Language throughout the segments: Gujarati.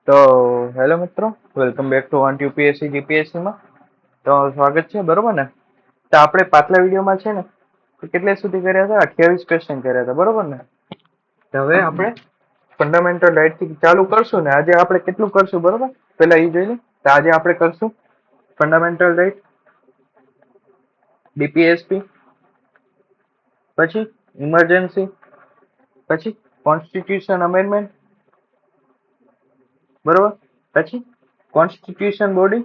તો હેલો મિત્રો, welcome back to one UPSC GPSC માં. તો સ્વાગત છે, બરોબર ને? તો આપણે પાછલા વિડીયોમાં છે ને કેટલે સુધી કર્યા હતા? 28 ક્વેશ્ચન કર્યા હતા, બરોબર ને? તો હવે આપણે ફંડામેન્ટલ રાઇટ થી ચાલુ કરશું ને. આજે આપણે કેટલું કરશું, બરોબર? પેલા એ જોઈ લે. તો આજે આપણે કરશું ફંડામેન્ટલ રાઇટ, ડીપીએસપી, પછી ઇમરજન્સી, પછી કોન્સ્ટિટ્યુશન અમેન્ડમેન્ટ, બરોબર? પછી કોન્સ્ટિટ્યુશન બોડી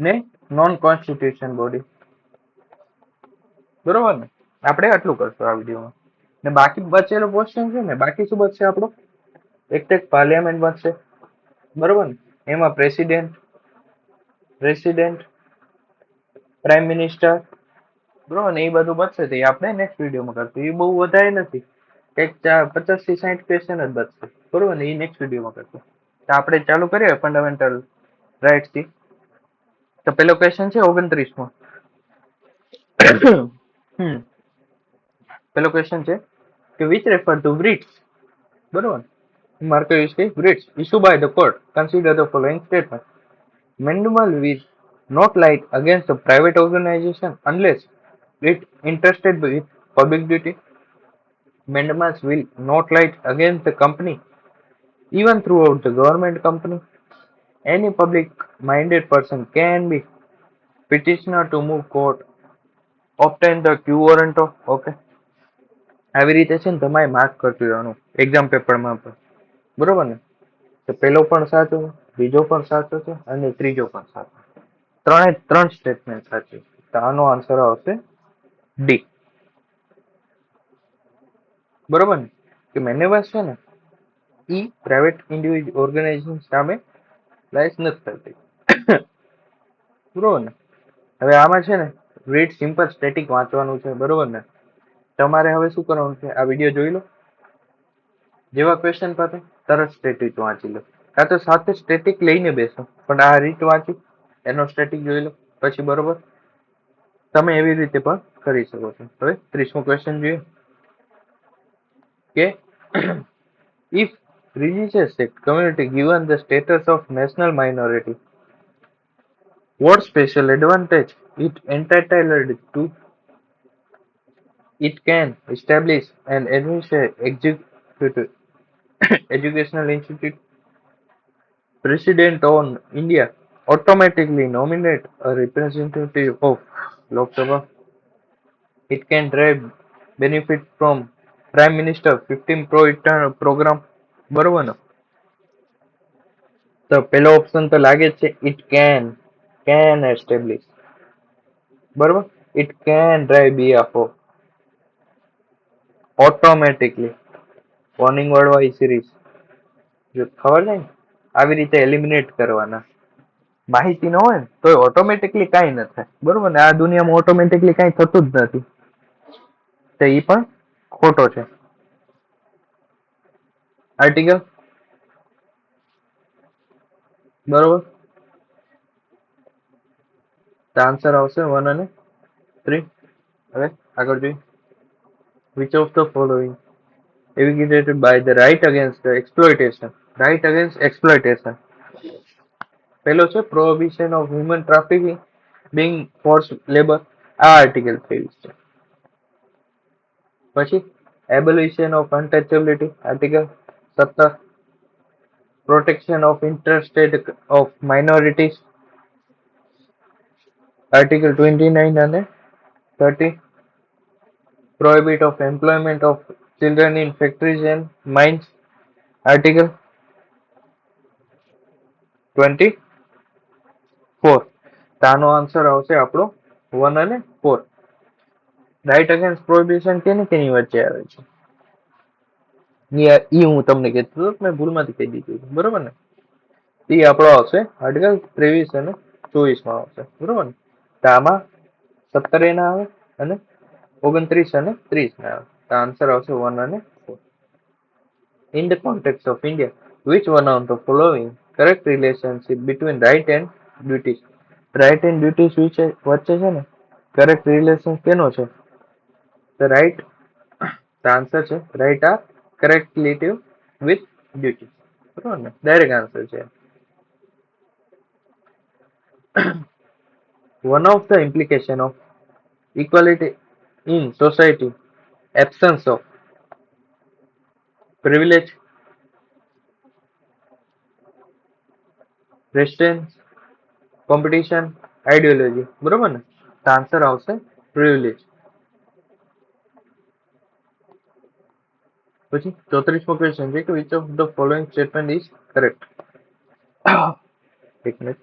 ને નોન કોન્સ્ટિટ્યુશન બોડી, બરોબર ને? આપણે આટલું કરશું આ વિડીયોમાં. ને બાકી બચેલો ક્વેશ્ચન છે ને, બાકી શું બચશે આપણો? એક પાર્લિયામેન્ટ બનશે, બરોબર ને? એમાં પ્રેસિડેન્ટ, પ્રાઇમ મિનિસ્ટર, બરોબર ને? એ બધું બચશે તો એ આપણે નેક્સ્ટ વિડીયોમાં કરશું. એ બહુ વધારે નથી, કંઈક 50 થી 60 ક્વેશ્ચન જ બચશે, બરોબર ને? એ નેક્સ્ટ વિડીયોમાં કરશું. તો આપણે ચાલુ કરીએ ફંડામેન્ટલ રાઇટ્સ થી. તો પેલો ક્વેશ્ચન છે 29 માં. પેલો ક્વેશ્ચન છે કે which refer to writs, બરોબર? Marker is writs issued by the court. Consider the following statement. Manual will not light against a private organization unless it interested with public duty. Mandamus will not light against the company even throughout the government company. Any public-minded person can be petitioner to move court, obtain the Q warrant of, okay. આવી રીતે છે ને તમારે માર્ક કરતું રહેવાનું એક્ઝામ પેપરમાં પણ, બરોબર ને? તો પેલો પણ સાચો, બીજો પણ સાચો છે અને ત્રીજો પણ સાચો. ત્રણ સ્ટેટમેન્ટ સાચી. તો આનો આન્સર આવશે ડી, બરોબર ને? કે મેનેવર્સ છે ને ઈ પ્રાઇવેટ ઇન્ડિવિજ્યુઅલ ઓર્ગેનાઇઝેશન સામે લાઇસ નથી કરતી, બરોબર ને? હવે આમાં છે ને રીડ સિમ્પલ સ્ટેટિક વાંચવાનું છે, બરોબર ને? તમારે હવે શું કરવાનું છે? આ વિડીયો જોઈ લો, જેવા ક્વેશ્ચન પાસે તરત સ્ટેટિક વાંચી લો, કાં તો સાથે સ્ટેટિક લઈને બેસો, પણ આ રીત વાંચી એનો સ્ટેટિક જોઈ લો પછી, બરોબર? તમે એવી રીતે પણ કરી શકો છો. હવે 30મો ક્વેશ્ચન જોઈએ કે if religious community given the status of national minority, what special advantage it entitled to? It can establish an executive educational institute. President on India automatically nominate a representative of Lok Sabha. It can derive benefit from Prime Minister 15 Pro Eternal program, બરોબર ને? તો પેલો ઓપ્શન તો લાગે છે ઇટ કેન એસ્ટેબ્લિશ, બરોબર? It can drive behalf of automatically. Warning વાળો એ સિરીઝ જો ખબર છે ને, આવી રીતે એલિમિનેટ કરવાના. માહિતી ન હોય ને તો ઓટોમેટિકલી કાંઈ ન થાય, બરોબર ને? આ દુનિયામાં ઓટોમેટિકલી કાંઈ થતું જ નથી, તો એ પણ ખોટો છે. આર્ટિકલ, બરોબર? તો આન્સર આવશે 1 અને 3. હવે આગળ જોઈએ. Which of the following advocated by the right against the exploitation? Right against exploitation. પહેલો છે prohibition of human trafficking being forced labor. આ આર્ટિકલ 23 છે. પછી abolition of untouchability, article 17. Protection of interest of minorities, article 29 અને 30. Prohibit of employment of children in factories and mines, article 24. તો આનો આન્સર આવશે આપણો 1 અને 4. રાઇટ અગેન્સ્ટ પ્રોહિબિશન કેની વચ્ચે આવે છે? ઈ હું તમને કહેતો હતો, મેં ભૂલમાંથી કહી દીધું, બરોબર ને? એ આપણો આવશે આર્ટિકલ 23 અને 24 આવશે, બરોબર ને? તો આમાં 17 ના આવે અને 29 અને 30 ના આવે. તો આન્સર આવશે 1 અને 4. In the context of India, which one of the following correct relationship between right and duties? Right and duties વચ્ચે છે ને કરેક્ટ રિલેશન કેનો છે? The right, the answer છે right are correct relative with duty. બરોબર ને, ડાયરેક્ટ આન્સર છે. One of the implication of equality in society, absence of privilege, restraints, competition, ideology. બરોબર ને, તો આન્સર આવશે privilege. પછી 34મો ક્વેશ્ચન છે કે which of the following statement is correct? એક minute.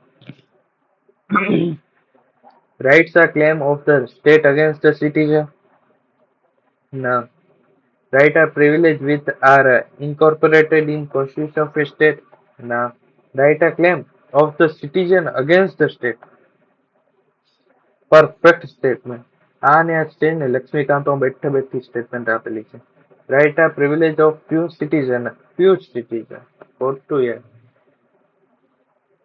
Rights are claim of the state against the citizen. No. Right are privilege which are incorporated in constitution of a state. No. Right are claim of the citizen against the state. Perfect statement. આ ને આ છે ને લક્ષ્મીકાંતમાં બેઠે બેઠી સ્ટેટમેન્ટ આપેલી છે. રાઇટ આ privilege of pure citizen. Pure citizen ખોટું યાર.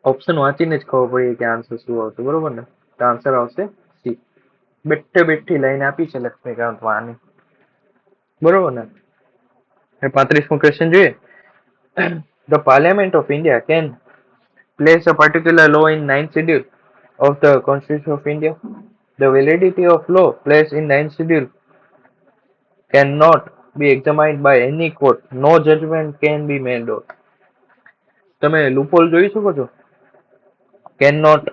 ઓપ્શન વાંચીને જ ખબર પડી કે આન્સર શું આવશે. બરોબર ને, તો આન્સર આવશે સી. બેઠે બેઠી લાઈન આપી છે લક્ષ્મીકાંતમાં આની. બરોબર ને. 35મો ક્વેશ્ચન જોઈએ. The Parliament of India can place a particular law in 9th schedule of the Constitution of India. The validity of law placed in 9th schedule cannot be examined by any court. No judgment can be made on. તમે લૂપહોલ જોઈ શકો છો? Cannot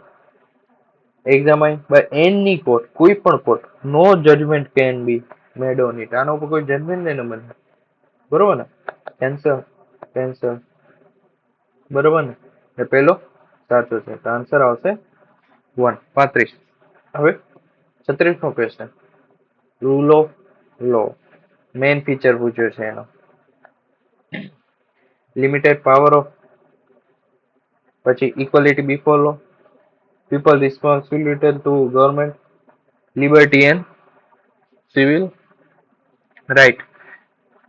examined by any court. કોઈ પણ court. No judgment can be made on it. આના ઉપર કોઈ જજમેન્ટ નહીં બને. બરોબર ને? Cancer cancer. બરોબર ને? એ પહેલો સાચો છે. તો આન્સર આવશે 1 35. હવે 36મો question. Rule of law. Main feature પૂછ્યો છે એનો. લિમિટેડ પાવર ઓફ, પછી equality before law, people responsibility to government, liberty and civil right.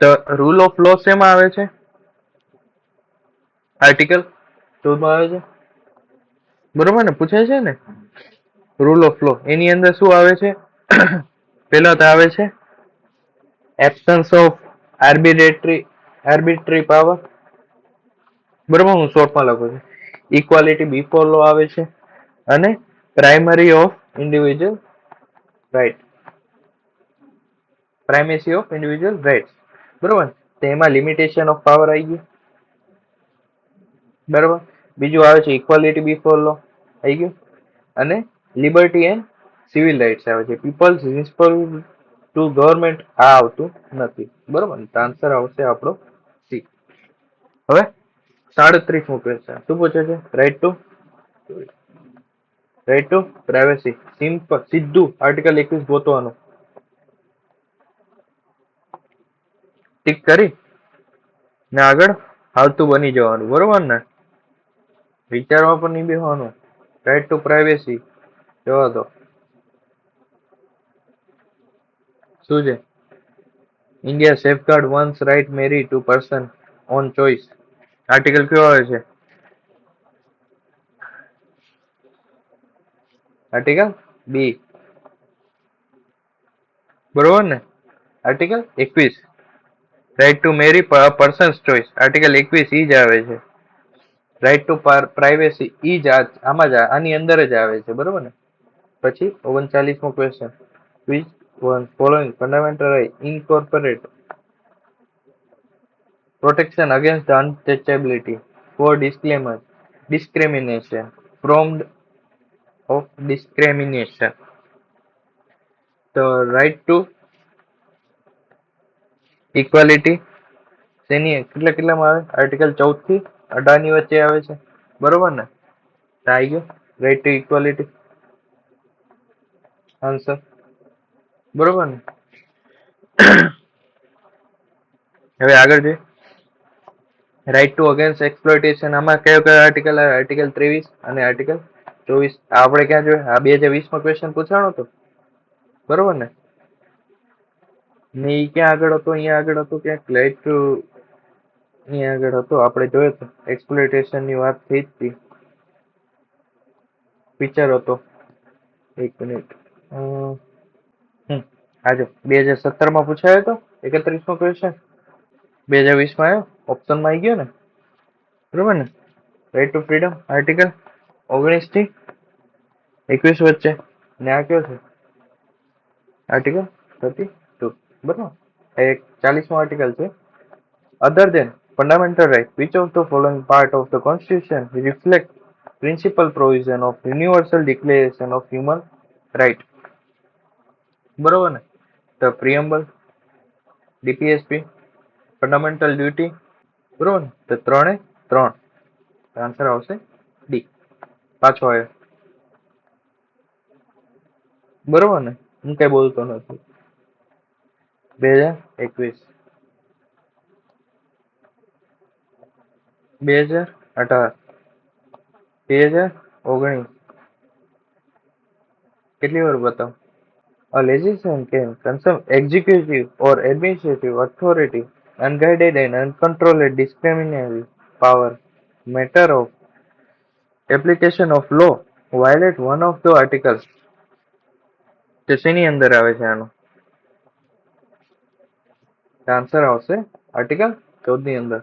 The rule of law શેમાં આવે છે? આર્ટિકલ 14 માં આવે છે. બરોબર ને, પૂછાય છે ને રૂલ ઓફ લો. એની અંદર શું આવે છે? પેલા તો આવે છે એબ્સન્સ ઓફ આર્બિટ્રી પાવર. બરોબર, હું શોર્ટમાં લખું છું. ઇક્વાલિટી બિફોર લો આવે છે અને primary of individual right. Primacy of individual rights. બરોબર, તેમાં લિમિટેશન ઓફ પાવર આવી ગયું. બરોબર, બીજું આવે છે ઇક્વાલિટી બિફોર લો આવી ગયું, અને લિબર્ટી એન્ડ સિવિલ રાઇટ્સ આવે છે. પીપલ્સ રિસ્પોન્સિબલ ટુ ગવર્મેન્ટ આ આવતું નથી. બરોબર, તો આન્સર આવશે આપણો સી. હવે 37મો ક્વેશ્ચન શું પૂછે છે? Right to privacy. સિમ્પલ, સીધું આર્ટિકલ 21 ગોતવાનું. ટીક કરી ને આગળ હાલતું બની જવાનું. બરોબર ને, વિચારવા પણ નહીં બેસવાનું. રાઇટ ટુ પ્રાઇવેસી જવા દો. શું છે? India safeguard one's right marry to person own choice. Article કયો આવે છે? Article B. બરોબર ને, article 21. Right to marry person's choice. Article 21 ઈ જ આવે છે. રાઇટ ટુ પ્રાઇવેસી ઈ જ આમાં જ આની અંદર જ આવે છે. બરોબર ને. પછી 39મો question. Which one following fundamental right incorporate protection against the untouchability for discrimination from of discrimination. The right to equality શેની કેટલામાં આવે? આર્ટિકલ 14 થી 18 ની વચ્ચે આવે છે. બરોબર ને, આવી ગયો રાઇટ ટુ ઇક્વાલિટી આન્સર. બરોબર ને. હવે આગળ જોઈએ. Right to against exploitation. આમાં કયો કયો આર્ટિકલ આવે? આર્ટિકલ 23 અને આર્ટિકલ 24. આપણે ક્યાં જોઈએ? આ 2020માં ક્વેશ્ચન પૂછાણો હતો. બરોબર ને, ને ઈ ક્યાં આગળ હતો? અહીંયા આગળ હતો ક્યાંક. રાઇટ ટુ અહીંયા આગળ હતો. આપણે જોયો તો એક્સપ્લોઇટેશન ની વાત થઈ હતી. ફીચર હતો. એક મિનિટ. આજો 2017માં પૂછાયો હતો 31મો ક્વેશ્ચન. 2020માં આવ્યો, ઓપ્શનમાં આવી ગયો ને. બરોબર ને? રાઇટ ટુ ફ્રીડમ આર્ટિકલ 19 થી 21 વચ્ચે, ને આ કયો છે? આર્ટિકલ 32. બરોબર, એક 40મો આર્ટિકલ છે. Other than fundamental right, which of the following part of the Constitution reflect principal provision of Universal Declaration of Human Right? બરોબર ને? The preamble, DPSP, fundamental duty, બરોબર ને? તો ત્રણે ત્રણ આન્સર આવશે ડી. પાછો આવ્યો. બરોબર ને? હું કઈ બોલતો નથી. 2021, 2018, 2019. કેટલી વાર બતાવ? A legislation can confer executive or administrative authority unguided and uncontrolled discriminatory power matter of application of law violate one of the articles. તો શેની અંદર આવે છે આનો આન્સર આવશે આર્ટિકલ 14 ની અંદર.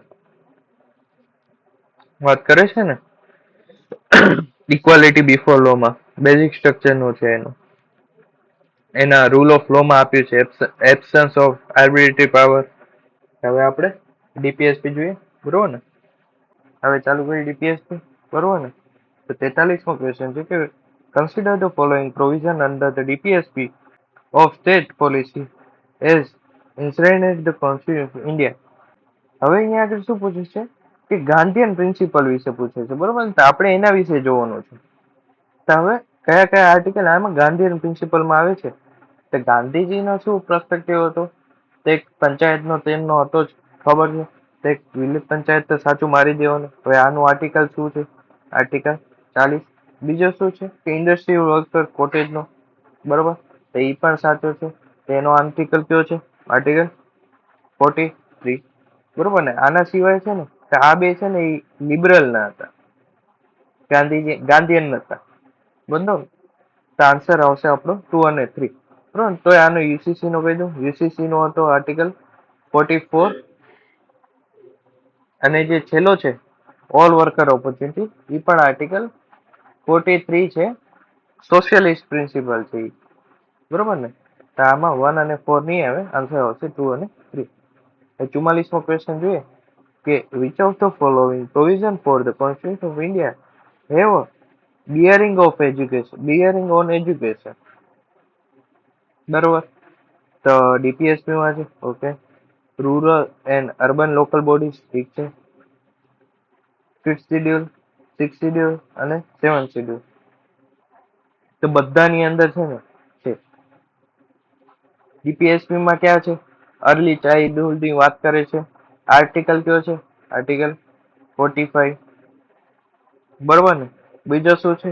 વાત કરે છે ને ઇક્વાલિટી બિફોર લો માં બેઝિક સ્ટ્રક્ચર નું છે એનું. એના રૂલ ઓફ લો માં આપ્યું છે એબ્સન્સ ઓફ આર્બિટ્રેટરી પાવર. હવે આપણે ડીપીએસપી જોઈએ. બરોબર ને? હવે ચાલુ કરી ડીપીએસપી. બરોબર ને? તો 43મો ક્વેશ્ચન છે કે consider the following provision under the DPSP of state policy as enshrined the constitution of India. હવે અહીંયા આગળ શું પૂછે છે કે ગાંધીયન પ્રિન્સિપલ વિશે પૂછે છે. બરોબર ને? તો આપણે એના વિશે જોવાનું છે. તો હવે કયા કયા આર્ટિકલ આમાં ગાંધીયન પ્રિન્સિપલમાં આવે છે? તો ગાંધીજીનો શું પર્સપેક્ટિવ હતો? તો એક પંચાયતનો તેમનો હતો જ ખબર છે. તો એક વિલેજ પંચાયત તો સાચું મારી દેવાનું. હવે આનું આર્ટિકલ શું છે? આર્ટિકલ 40. બીજો શું છે કે ઇન્ડસ્ટ્રીયલ વર્કર કોટેજનો. બરોબર, તો એ પણ સાચો છે. તેનો આર્ટિકલ કયો છે? આર્ટિકલ 43. બરોબર ને? આના સિવાય છે ને આ બે છે ને એ લિબરલ ના હતા, ગાંધીયન નતા. બરાબર, તો આન્સર આવશે આપણો 2 અને 3. બરોબર, તો આનો યુસીસી નો કહી દઉં. યુસીસી નો હતો આર્ટિકલ 44. અને જે છેલ્લો છે ઓલ વર્કર ઓપોર્ચ્યુનિટી, એ પણ આર્ટિકલ 43 છે. સોશિયલિસ્ટ પ્રિન્સિપલ છે એ. બરોબર ને? તો આમાં 1 અને 4 નહીં આવે, આન્સર આવશે 2 અને 3. 44મો ક્વેશ્ચન જોઈએ કે which of the following provision for the Constitution of India have bearing on education? બરોબર, તો ડીપીએસપી માં છે. Okay, rural and urban local bodies, ઠીક છે. 5th શેડ્યુલ, 6th શેડ્યુલ અને 7th શેડ્યુલ, તો બધાની અંદર છે ને છે. ડીપીએસપી માં ક્યાં છે? અર્લી ચાઇલ્ડહુડ ની વાત કરે છે. આર્ટિકલ કયો છે? આર્ટિકલ 45. બરોબર ને? બીજો શું છે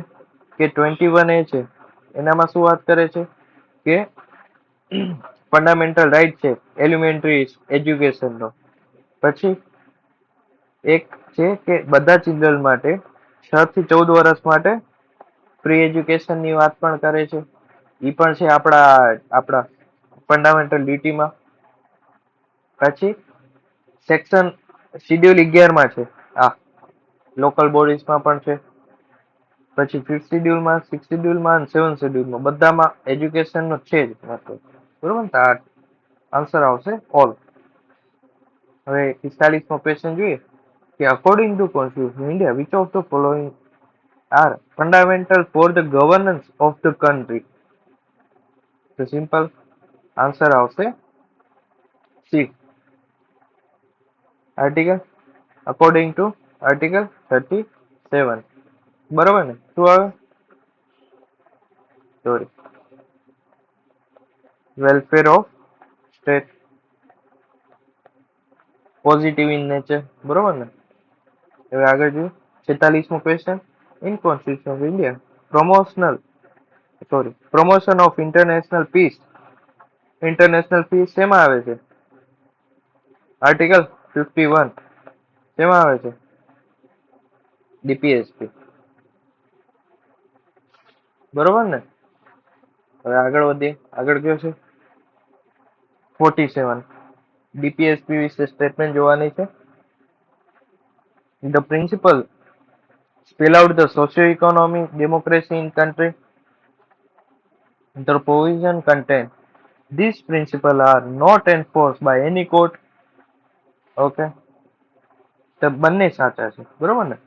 કે 21 એ છે, એનામાં શું વાત કરે છે કે ફંડામેન્ટલ રાઈટ છે એલિમેન્ટરી એજ્યુકેશન નો. પછી એક છે કે બધા ચિલ્ડ્રન માટે 6 થી 14 વર્ષ માટે ફ્રી એજ્યુકેશન ની વાત પણ કરે છે. એ પણ છે આપણા ફંડામેન્ટલ ડ્યુટીમાં. પછી સેક્શન શેડ્યુલ 11 માં છે આ લોકલ બોડીઝમાં પણ છે. પછી 5th શેડ્યુલમાં, 6th શેડ્યુલમાં, 7th શેડ્યુલમાં બધામાં એજ્યુકેશન નો છે જ. બરોબર ને? આન્સર આવશે ઓલ. હવે 45મો ક્વેશ્ચન જોઈએ કે according to constitution India which of the following are fundamental for the governance of the country? તો સિમ્પલ આન્સર આવશે C. Article according to article 37. બરોબર ને? શું આવે? Sorry, welfare of state, positive in nature. બરોબર ને? હવે આગળ જોઈએ 46મો question. In constitution of India promotion of international peace. International peace શેમાં આવે છે? આર્ટિકલ 51. શેમાં આવે છે? ડીપીએસપી. બરોબર ને? હવે આગળ વધીએ. આગળ કયો છે? 47. ડીપીએસપી વિશે સ્ટેટમેન્ટ જોવાની છે. The principle spell out the socio-economic democracy in country. The provision contain these principles are not enforced by any court. Okay, તો બંને સાચા છે બરોબર ને.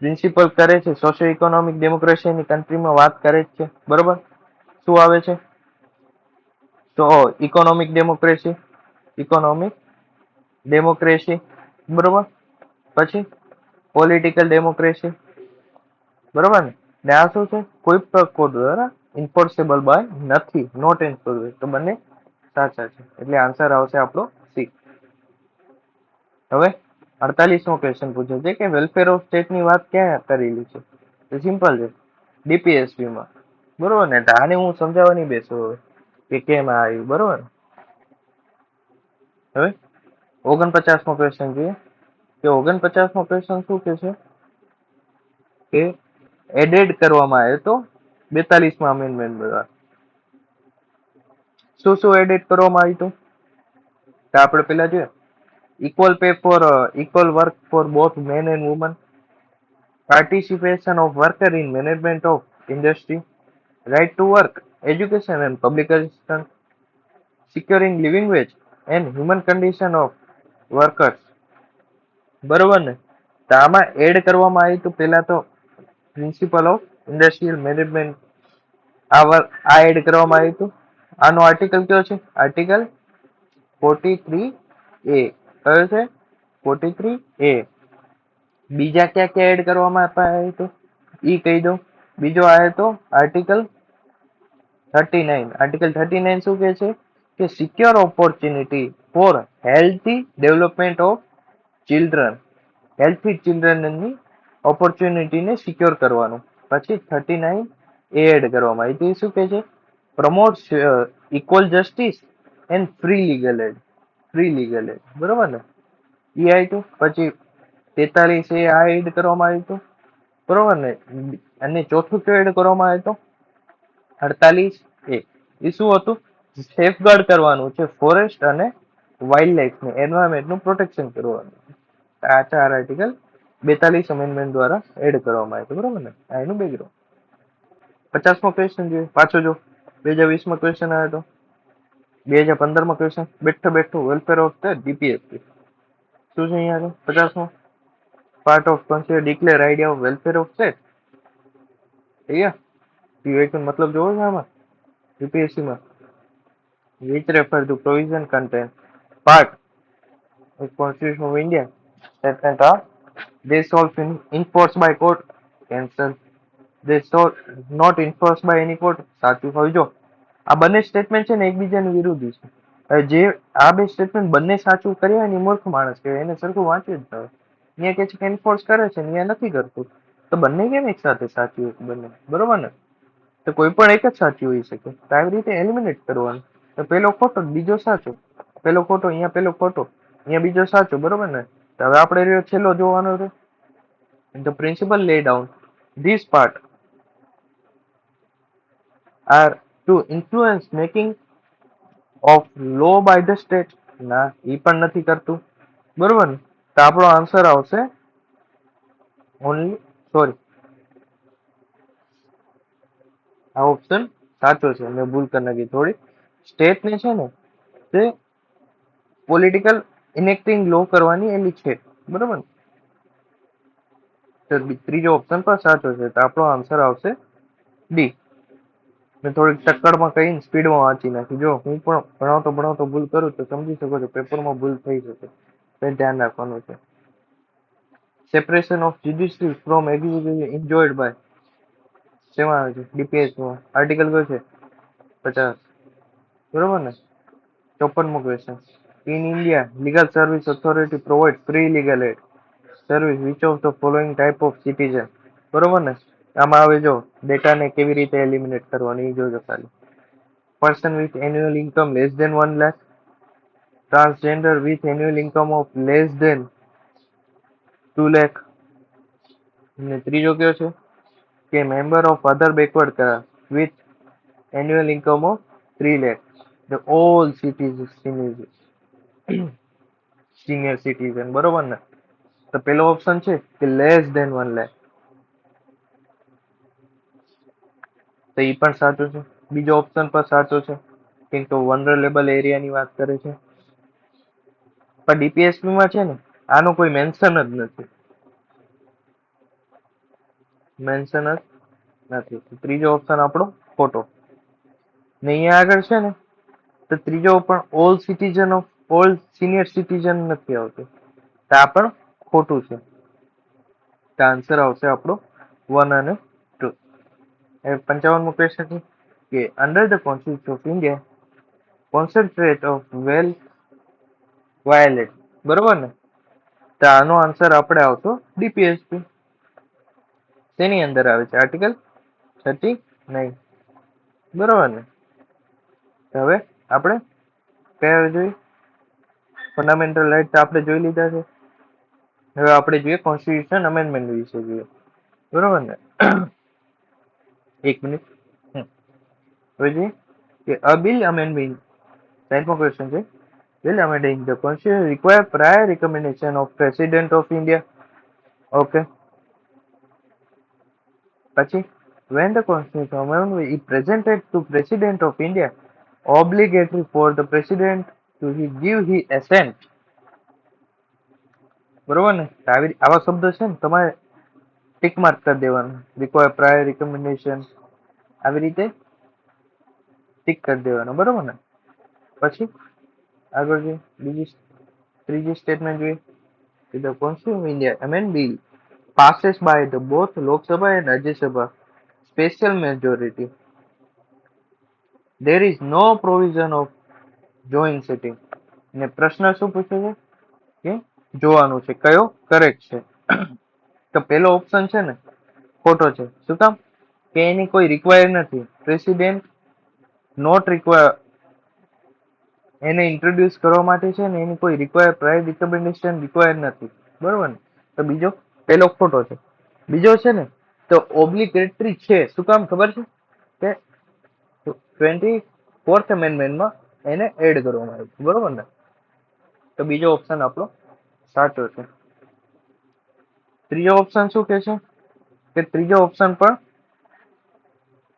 પ્રિન્સિપલ કરે છે સોશિયો ઇકોનોમિક ડેમોક્રેસીની કન્ટ્રીમાં વાત કરે છે બરોબર. શું આવે છે તો ઇકોનોમિક ડેમોક્રેસી બરોબર. પછી પોલિટિકલ ડેમોક્રેસી બરોબર ને. ને આ શું છે કોઈ પણ કોડ દ્વારા ઇન્ફોર્સેબલ બાય નથી, નોટ એન્ફોર્સેબલ. તો બંને સાચા છે એટલે આન્સર આવશે આપણો સી. હવે 48મો ક્વેશ્ચન પૂછે છે કે વેલફેર ઓફ સ્ટેટ ની વાત ક્યાં કરેલી છે. તો સિમ્પલ છે ડીપીએસપી માં બરોબર ને. આને હું સમજાવવા નહીં બેસો કે કેમ આવ્યું બરોબર. હવે 49મો ક્વેશ્ચન જોઈએ કે 49મો ક્વેશ્ચન શું કે છે કે એડેડ કરવામાં આવે તો 42મા અમેન્ડમેન્ટ દ્વારા શું શું એડેડ કરવામાં આવ્યું હતું. તો આપણે પેલા જોઈએ equal pay for equal work for both men and women, participation of worker in management of industry, right to work, education and public assistance, securing living wage and human condition of workers. બરોબર ને. તો આમાં એડ કરવામાં આવ્યું તો પેલા તો પ્રિન્સિપલ ઓફ ઇન્ડસ્ટ્રીયલ મેનેજમેન્ટ આ એડ કરવામાં આવ્યું હતું. આનો આર્ટિકલ કયો છે આર્ટિકલ 43A. કયો છે 43A. બીજા ક્યાં ક્યાં એડ કરવામાં આવ્યું હતું ઈ કહી દઉં. બીજો આવે તો આર્ટિકલ 39. આર્ટિકલ 39 શું કહે છે કે secure opportunity for healthy development of children. Healthy ચિલ્ડ્રનની ઓપોર્ચ્યુનિટીને સિક્યોર કરવાનું. પછી 39 એડ કરવામાં આવી. તો શું કહે છે promote equal justice and free legal add. Free legal add બરોબર ને ઈ આવ્યું હતું. પછી 43 આ એડ કરવામાં આવ્યું હતું બરોબર ને. અને ચોથું કયું એડ કરવામાં આવ્યું હતું 48A. એ શું હતું સેફગાર્ડ કરવાનું છે ફોરેસ્ટ અને વાઇલ્ડ લાઈફ ને એન્વાયરમેન્ટનું પ્રોટેક્શન કરવાનું. આ 4 આર્ટિકલ 42 અમેન્ડમેન્ટ દ્વારા એડ કરવામાં આવ્યું બરોબર ને. આ એનું બેકગ્રાઉન્ડ. 50મો ક્વેશ્ચન જોઈએ પાછો જો 2020માં ક્વેશ્ચન આવ્યો હતો. 2015માં ક્વેશ્ચન બેઠો વેલફેર ઓફ ધ ડીપીએસપી શું છે અહીંયા 50મો part of consider declare idea of welfare of state. મતલબ જોવો છે આમાં ડીપીએસસી માં which refer to provision content part of Constitution of India statement are they shall enforced by court cancel, they shall not enforced by any court. સાચું હવે જો આ બંને સ્ટેટમેન્ટ છે ને એકબીજાની વિરુદ્ધ છે. હવે જે આ બે સ્ટેટમેન્ટ બંને સાચું કર્યા એની મૂર્ખ માણસ કહેવાય, એને સરખું વાંચ્યું જ ન હોય. અહીંયા કે છે કે એન્ફોર્સ કરે છે અહીંયા નથી કરતું. તો બંને કેમ એક સાથે સાચું હોય બંને બરોબર ને. તો કોઈ પણ એક જ સાચી હોઈ શકે. તો આવી રીતે એલિમિનેટ કરવાનું. તો પેલો ખોટો બીજો સાચો, પેલો ખોટો અહીંયા પેલો ખોટો અહીંયા બીજો સાચો બરોબર ને. તો હવે આપણે રહ્યો છેલ્લો જોવાનો છે. The principle lay down this part are to influence making of law by the state. ના એ પણ નથી કરતું બરોબર ને. તો આપણો આન્સર આવશે ઓનલી સોરી આ ઓપ્શન સાચો છે. મેં ભૂલ કરી નાખી થોડી. સ્ટેટ ને છે ને તે પોલિટિકલ ઇનેક્ટિંગ લો કરવાની એની છે બરોબર ને. તો ત્રીજો ઓપ્શન પણ સાચો છે. તો આપણો આન્સર આવશે ડી. મેં થોડીક ટક્કરમાં કહીને સ્પીડમાં વાંચી નાખી. જો હું પણ ભણાવતો ભૂલ કરું તો સમજી શકો છો પેપરમાં ભૂલ થઈ શકે. તો ધ્યાન રાખવાનું છે. Separation of judicial from executive enjoyed by શેમાં આવે છે ડીપીએસમાં આર્ટિકલ કયો છે 50 બરોબર ને. 54મો question in India legal service authority provide free legal aid service which of the following type of citizen બરોબર ને. આમાં આવે જો ડેટાને કેવી રીતે એલિમિનેટ કરવાની એ જોજો ખાલી. Person with annual income less than 1 lakh, transgender with annual income of less than 2 lakh. અને ત્રીજો કયો છે કે member of other backward class with annual income of 3 lakh. The all cities senior citizen બરોબર ને. તો પેલો ઓપ્શન છે કે લેસ ધેન 1 લાખ, તો એ પણ સાચું છે. બીજો ઓપ્શન પણ સાચો છે, કેમ કે વનરેલેબલ એરિયાની વાત કરે છે. પણ ડીપીએસપી માં છે ને આનું કોઈ મેન્શન જ નથી, મેન્શન જ નથી. ત્રીજો ઓપ્શન આપણો ખોટો. ને અહીંયા આગળ છે ને તો ત્રીજો પણ ઓલ સિનિયર સિટીઝન નથી આવતું, તો આ પણ ખોટું છે. તો આન્સર આવશે આપણો 1 અને 2. હવે 55મો ક્વેશ્ચન છે કે under the constitution of India concentrate of well violet, બરોબર ને? તો આનો આન્સર આપણે આવતો ડીપીએસપી. તેની અંદર આવે છે આર્ટિકલ 39, બરોબર ને? હવે આપણે કયા જોઈએ? ફંડામેન્ટલ રાઇટ્સ આપણે જોઈ લીધા છે. હવે આપણે જોઈએ કોન્સ્ટિટ્યુશન અમેન્ડમેન્ટ વિશે જોઈએ, બરોબર ને? એક મિનિટ. હવે જોઈએ કે અ બિલ અમેન્ડમેન્ટ, 60મો ક્વેશ્ચન છે. Bill amending the constitution require prior recommendation of president of India. Okay. પછી when the constitutional amendment is presented to president of India, obligatory for the president to give his assent. બરોબર ને? આવા શબ્દો છે ને તમારે ટિક માર્ક કરી દેવાનું. રિક્વાયર પ્રાયર રિકમેન્ડેશન, આવી રીતે ટિક કરી દેવાનું, બરોબર ને? પછી આગળ જોઈએ ત્રીજી સ્ટેટમેન્ટ જોઈએ. The Constitution of India Amendment Bill passes by the both Lok Sabha and Rajya Sabha special majority. There is no provision of joint sitting. ને પ્રશ્ન શું પૂછે છે કે જોવાનું છે કયો કરેક્ટ છે. તો પેલો ઓપ્શન છે ને ખોટો છે. શું કામ? કે એની કોઈ રિક્વાયર નથી. પ્રેસિડેન્ટ નોટ રિક્વાયર, એને ઇન્ટ્રોડ્યુસ કરવા માટે છે ને એની કોઈ રિક્વાયર પ્રાયર રિકમેન્ડેશન રિક્વાયર નથી, બરોબર ને? તો બીજો પેલો ખોટો છે. બીજો છે ને તો ઓબ્લિગેટરી છે. શું કામ ખબર છે? કે 24th અમેન્ડમેન્ટમાં એને એડ કરવામાં આવ્યું, બરોબર ને? તો બીજો ઓપ્શન આપણો સાચો છે. ત્રીજો ઓપ્શન શું કે છે કે ત્રીજો ઓપ્શન પણ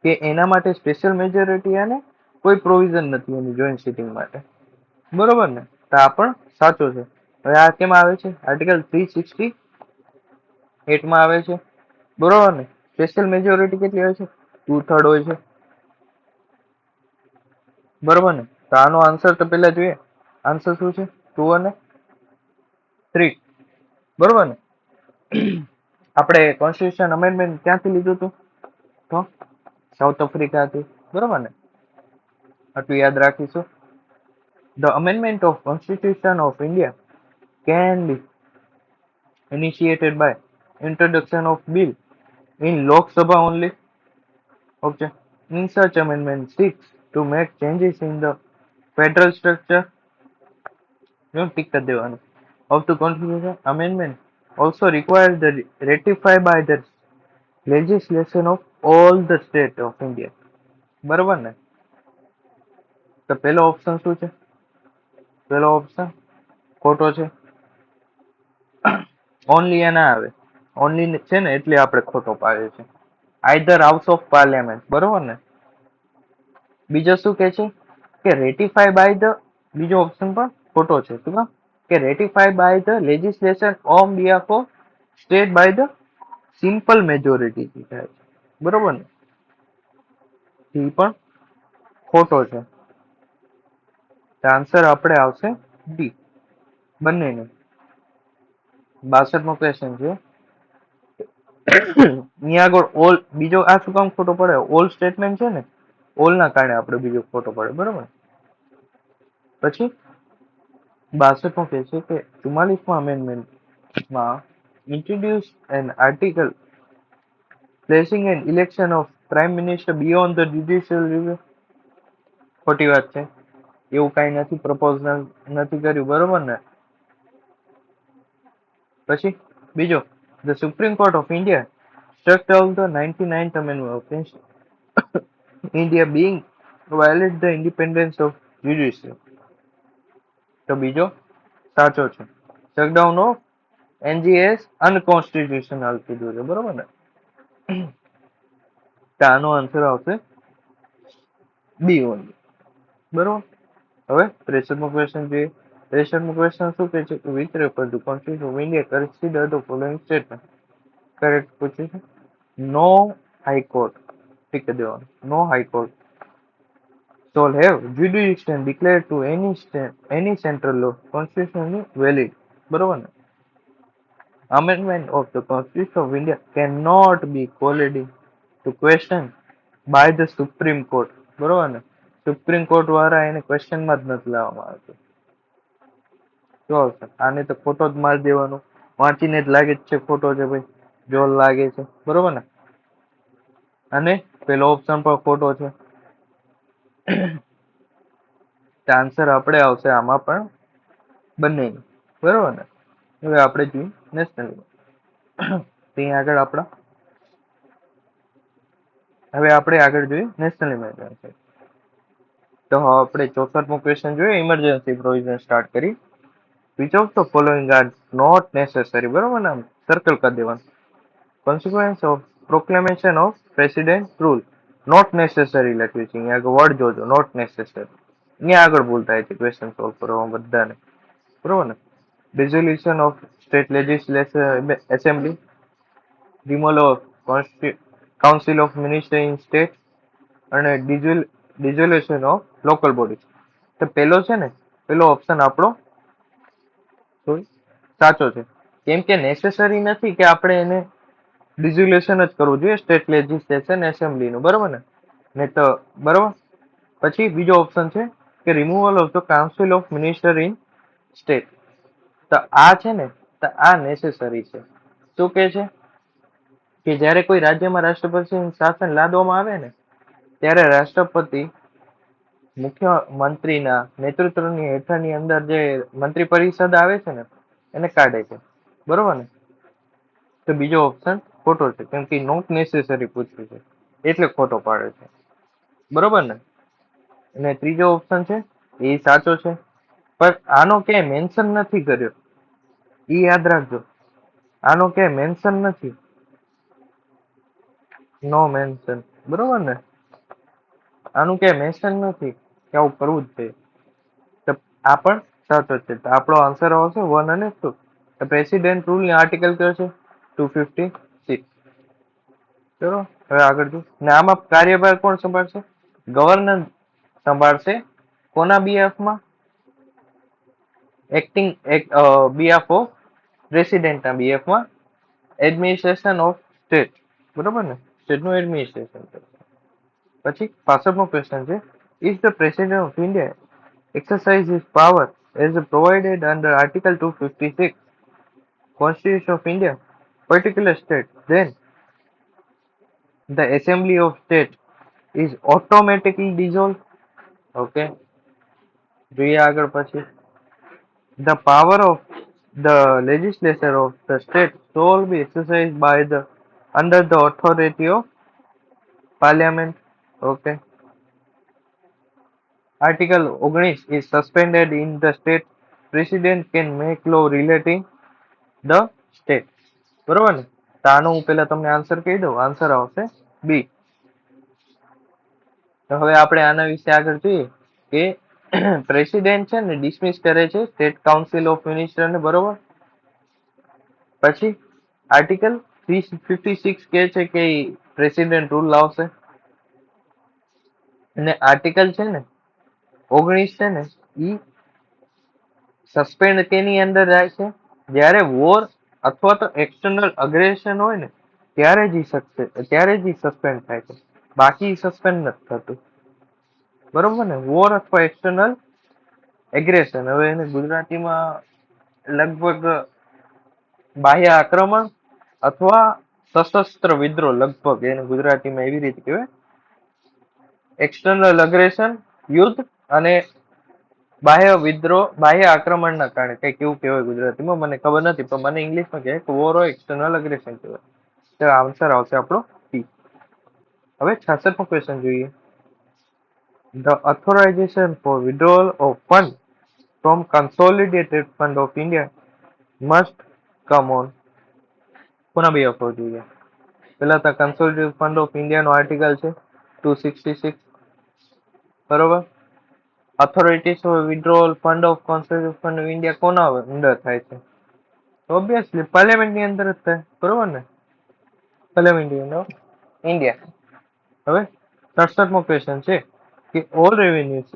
કે એના માટે સ્પેશિયલ મેજોરિટી અને કોઈ પ્રોવિઝન નથી એની જોઈન્ટ સિટિંગ માટે, બરોબર ને? તો આ પણ સાચો છે. હવે આ કેમ આવે છે? આર્ટિકલ 368 માં આવે છે, બરોબર ને? સ્પેશિયલ મેજોરિટી કેટલી હોય છે? 2/3 હોય છે, બરોબર ને? તો આનો આન્સર તો પેલા જોઈએ. આન્સર શું છે? 2 અને 3, બરોબર ને? આપણે કોન્સ્ટિટ્યુશન અમેન્ડમેન્ટ ક્યાંથી લીધું હતું? તો સાઉથ આફ્રિકાથી, બરોબર ને? આટલું યાદ રાખીશું. The amendment of Constitution of India can be initiated by introduction of bill in Lok Sabha only. Okay. In such amendment seeks to make changes in the federal structure. Tick કરી દેવાનું. Of the Constitution amendment also requires the ratified by the legislation of all the state of India. બરોબર ને? તો પેલો ઓપ્શન શું છે? પેલો ઓપ્શન ખોટો છે. ઓનલી એ ના આવે, ઓનલી છે ને એટલે આપણે ખોટો પાડ્યો છે. આઈધર હાઉસ ઓફ પાર્લિયામેન્ટ, બરોબર ને? બીજો શું કે છે કે રેટિફાઈ બાય ધ, બીજો ઓપ્શન પણ ખોટો છે. શું કે ratify by the legislation on behalf of state by the simple majority થી થાય છે, બરોબર ને? એ પણ ખોટો છે. આન્સર આપણે આવશે ડી, બંનેને. 62મો ક્વેશ્ચન છે. અહીંયા આગળ ઓલ, બીજો આ શું કામ ખોટો પડે? ઓલ સ્ટેટમેન્ટ છે ને, ઓલ ના કારણે આપણે બીજો ખોટો પડે, બરોબર? પછી 62મો કહે છે કે 44મા અમેન્ડમેન્ટમાં introduce an article placing an election of prime minister beyond the judicial review. ખોટી વાત છે. એવું કઈ નથી, પ્રપોઝલ નથી કર્યું, બરોબર ને? પછી બીજો, the Supreme Court of India struck down the 99th Amendment of India being violate the independence of judiciary. તો બીજો સાચો છે. struck down of એનજીએસ અનકોન્સ્ટિટ્યુશનલ કીધું છે, બરોબર ને? તો આનો આન્સર આવશે બી ઓનલી, બરોબર. હવે પ્રેશરનો ક્વેશ્ચન જોઈએ. પ્રેશરનો ક્વેશ્ચન શું કહે છે? Which refer to constitution of India consider the following statement. Correct પૂછ્યું છે. નો હાઈકોર્ટ, ઠીક છે દેવાનું. No high court shall have jurisdiction declared to any central law constitutionally valid, બરોબર ને? Amendment of the Constitution of India cannot be called to question by the Supreme Court, બરોબર ને? સુપ્રીમ કોર્ટ દ્વારા એને ક્વેશ્ચનમાં જ નથી લાવવામાં આવતું. જો આને તો ખોટો જ મારી દેવાનો, વાંચીને જ લાગે જ છે ખોટો છે ભાઈ, જો લાગે છે, બરોબર ને? અને પેલો ઓપ્શન પણ ખોટો છે. આન્સર આપણે આવશે આમાં પણ બંને, બરોબર ને? હવે આપણે જોઈએ નેશનલ. ત્યાં આગળ આપણા હવે આપણે આગળ જોઈએ નેશનલ ઇમરજન્સી. તો આપણે 64મો ક્વેશ્ચન જોઈએ. ઇમરજન્સી પ્રોવિઝન સ્ટાર્ટ કરી. Which of the following are not necessary, બરોબર ને? સર્કલ કરી દેવાનું. Consequence of proclamation of president rule not necessary લખ્યું છે. અહીંયા આગળ વર્ડ જોજો, નોટ નેસેસરી. અહીંયા આગળ ભૂલ થાય છે ક્વેશ્ચન સોલ્વ કરવામાં બધાને, બરોબર ને? Dissolution of state legislation assembly, removal of council of minister in state અને ડિઝોલ્યુશન ઓફ લોકલ બોડી. તો પેલો છે ને, પેલો ઓપ્શન આપણો સાચો છે. કેમ કે નેસેસરી નથી કે આપણે એને ડિઝોલ્યુશન જ કરવું જોઈએ સ્ટેટ લેજિસ્લેશન એસેમ્બલીનું, બરોબર ને? તો બરોબર. પછી બીજો ઓપ્શન છે કે removal of the council of minister in state. તો આ છે ને, તો આ નેસેસરી છે. શું કે છે કે જ્યારે કોઈ રાજ્યમાં રાષ્ટ્રપતિ શાસન લાદવામાં આવે ને, ત્યારે રાષ્ટ્રપતિ મુખ્યમંત્રીના નેતૃત્વની હેઠળની અંદર જે મંત્રી પરિષદ આવે છે ને, એને કાઢે છે, બરોબર ને? તો બીજો ઓપ્શન ખોટો છે, કેમ કે નોટ નેસેસરી પૂછ્યું છે એટલે ખોટો પાડે છે, બરોબર ને? અને ત્રીજો ઓપ્શન છે એ સાચો છે, પણ આનો ક્યાંય મેન્શન નથી કર્યો. એ યાદ રાખજો, આનો ક્યાંય મેન્શન નથી, નો મેન્શન, બરોબર ને? આનું ક્યાંય મેન્શન નથી કે આવું કરવું જ છે. તો આ પણ સાચો છે. તો આપણો આન્સર આવશે 1 અને 2. પ્રેસિડેન્ટ રૂલ ની આર્ટિકલ કયો છે? 256. ચલો હવે આગળ જો. ને આમાં કાર્યભાર કોણ સંભાળશે? ગવર્નર સંભાળશે. કોના બીએફમાં? એક્ટિંગ બીએફ ઓફ પ્રેસિડેન્ટના બીએફમાં. એડમિનિસ્ટ્રેશન ઓફ સ્ટેટ, બરોબર ને? સ્ટેટનું એડમિનિસ્ટ્રેશન. પછી 65મો ક્વેશ્ચન છે. If the president of India exercise his power as provided under Article 256 Constitution of India, particular state, then the Assembly of State is automatically dissolved. Okay. જોઈએ આગળ પછી. The power of the legislature of the state shall be exercised by the under the authority of Parliament. Okay. Article 19 is suspended in the state. President can make law relating the state. બરોબર ને? તો આનો હું પહેલા તમને આન્સર કહી દઉં. આન્સર આવશે બી. તો હવે આપણે આના વિશે આગળ જોઈએ કે પ્રેસિડેન્ટ છે ને ડિસમિસ કરે છે સ્ટેટ કાઉન્સિલ ઓફ મિનિસ્ટર ને, બરોબર? પછી આર્ટિકલ 356 કહે છે કે પ્રેસિડેન્ટ રૂલ લાવશે. અને આર્ટિકલ છે ને 19 છે ને ઈ સસ્પેન્ડ કેની અંદર જાય છે? જ્યારે વોર અથવા તો એક્સટર્નલ અગ્રેશન હોય ને ત્યારે જ સસ્પેન્ડ થાય છે, બાકી સસ્પેન્ડ નથી થતું, બરોબર ને? વોર અથવા એક્સટર્નલ એગ્રેશન, હવે એને ગુજરાતીમાં લગભગ બાહ્ય આક્રમણ અથવા સશસ્ત્ર વિદ્રોહ, લગભગ એને ગુજરાતીમાં એવી રીતે કહેવાય. એક્સટર્નલ અગ્રેશન યુદ્ધ અને બાહ્ય વિદ્રોહ, બાહ્ય આક્રમણના કારણે કંઈક એવું કહેવાય ગુજરાતીમાં, મને ખબર નથી, પણ મને ઇંગ્લિશમાં કહે કે વોર હોય એક્સટર્નલ અગ્રેશન કહેવાય. તો આન્સર આવશે આપણો પી. હવે 66મો ક્વેશ્ચન જોઈએ. The authorization for withdrawal of funds from consolidated fund of India must come on, કોના બે આપવો જોઈએ? પેલા તો કન્સોલિડેટેડ ફંડ ઓફ ઇન્ડિયા નો આર્ટિકલ છે 266, બરોબર. Authorities for withdrawal fund of consolidated fund of India કોના અંડર થાય છે? ઓબ્વિયસલી પાર્લામેન્ટ ની અંદર જ થાય, બરોબર ને? Parliament of India. હવે 67મો ક્વેશ્ચન છે કે all રેવન્યુઝ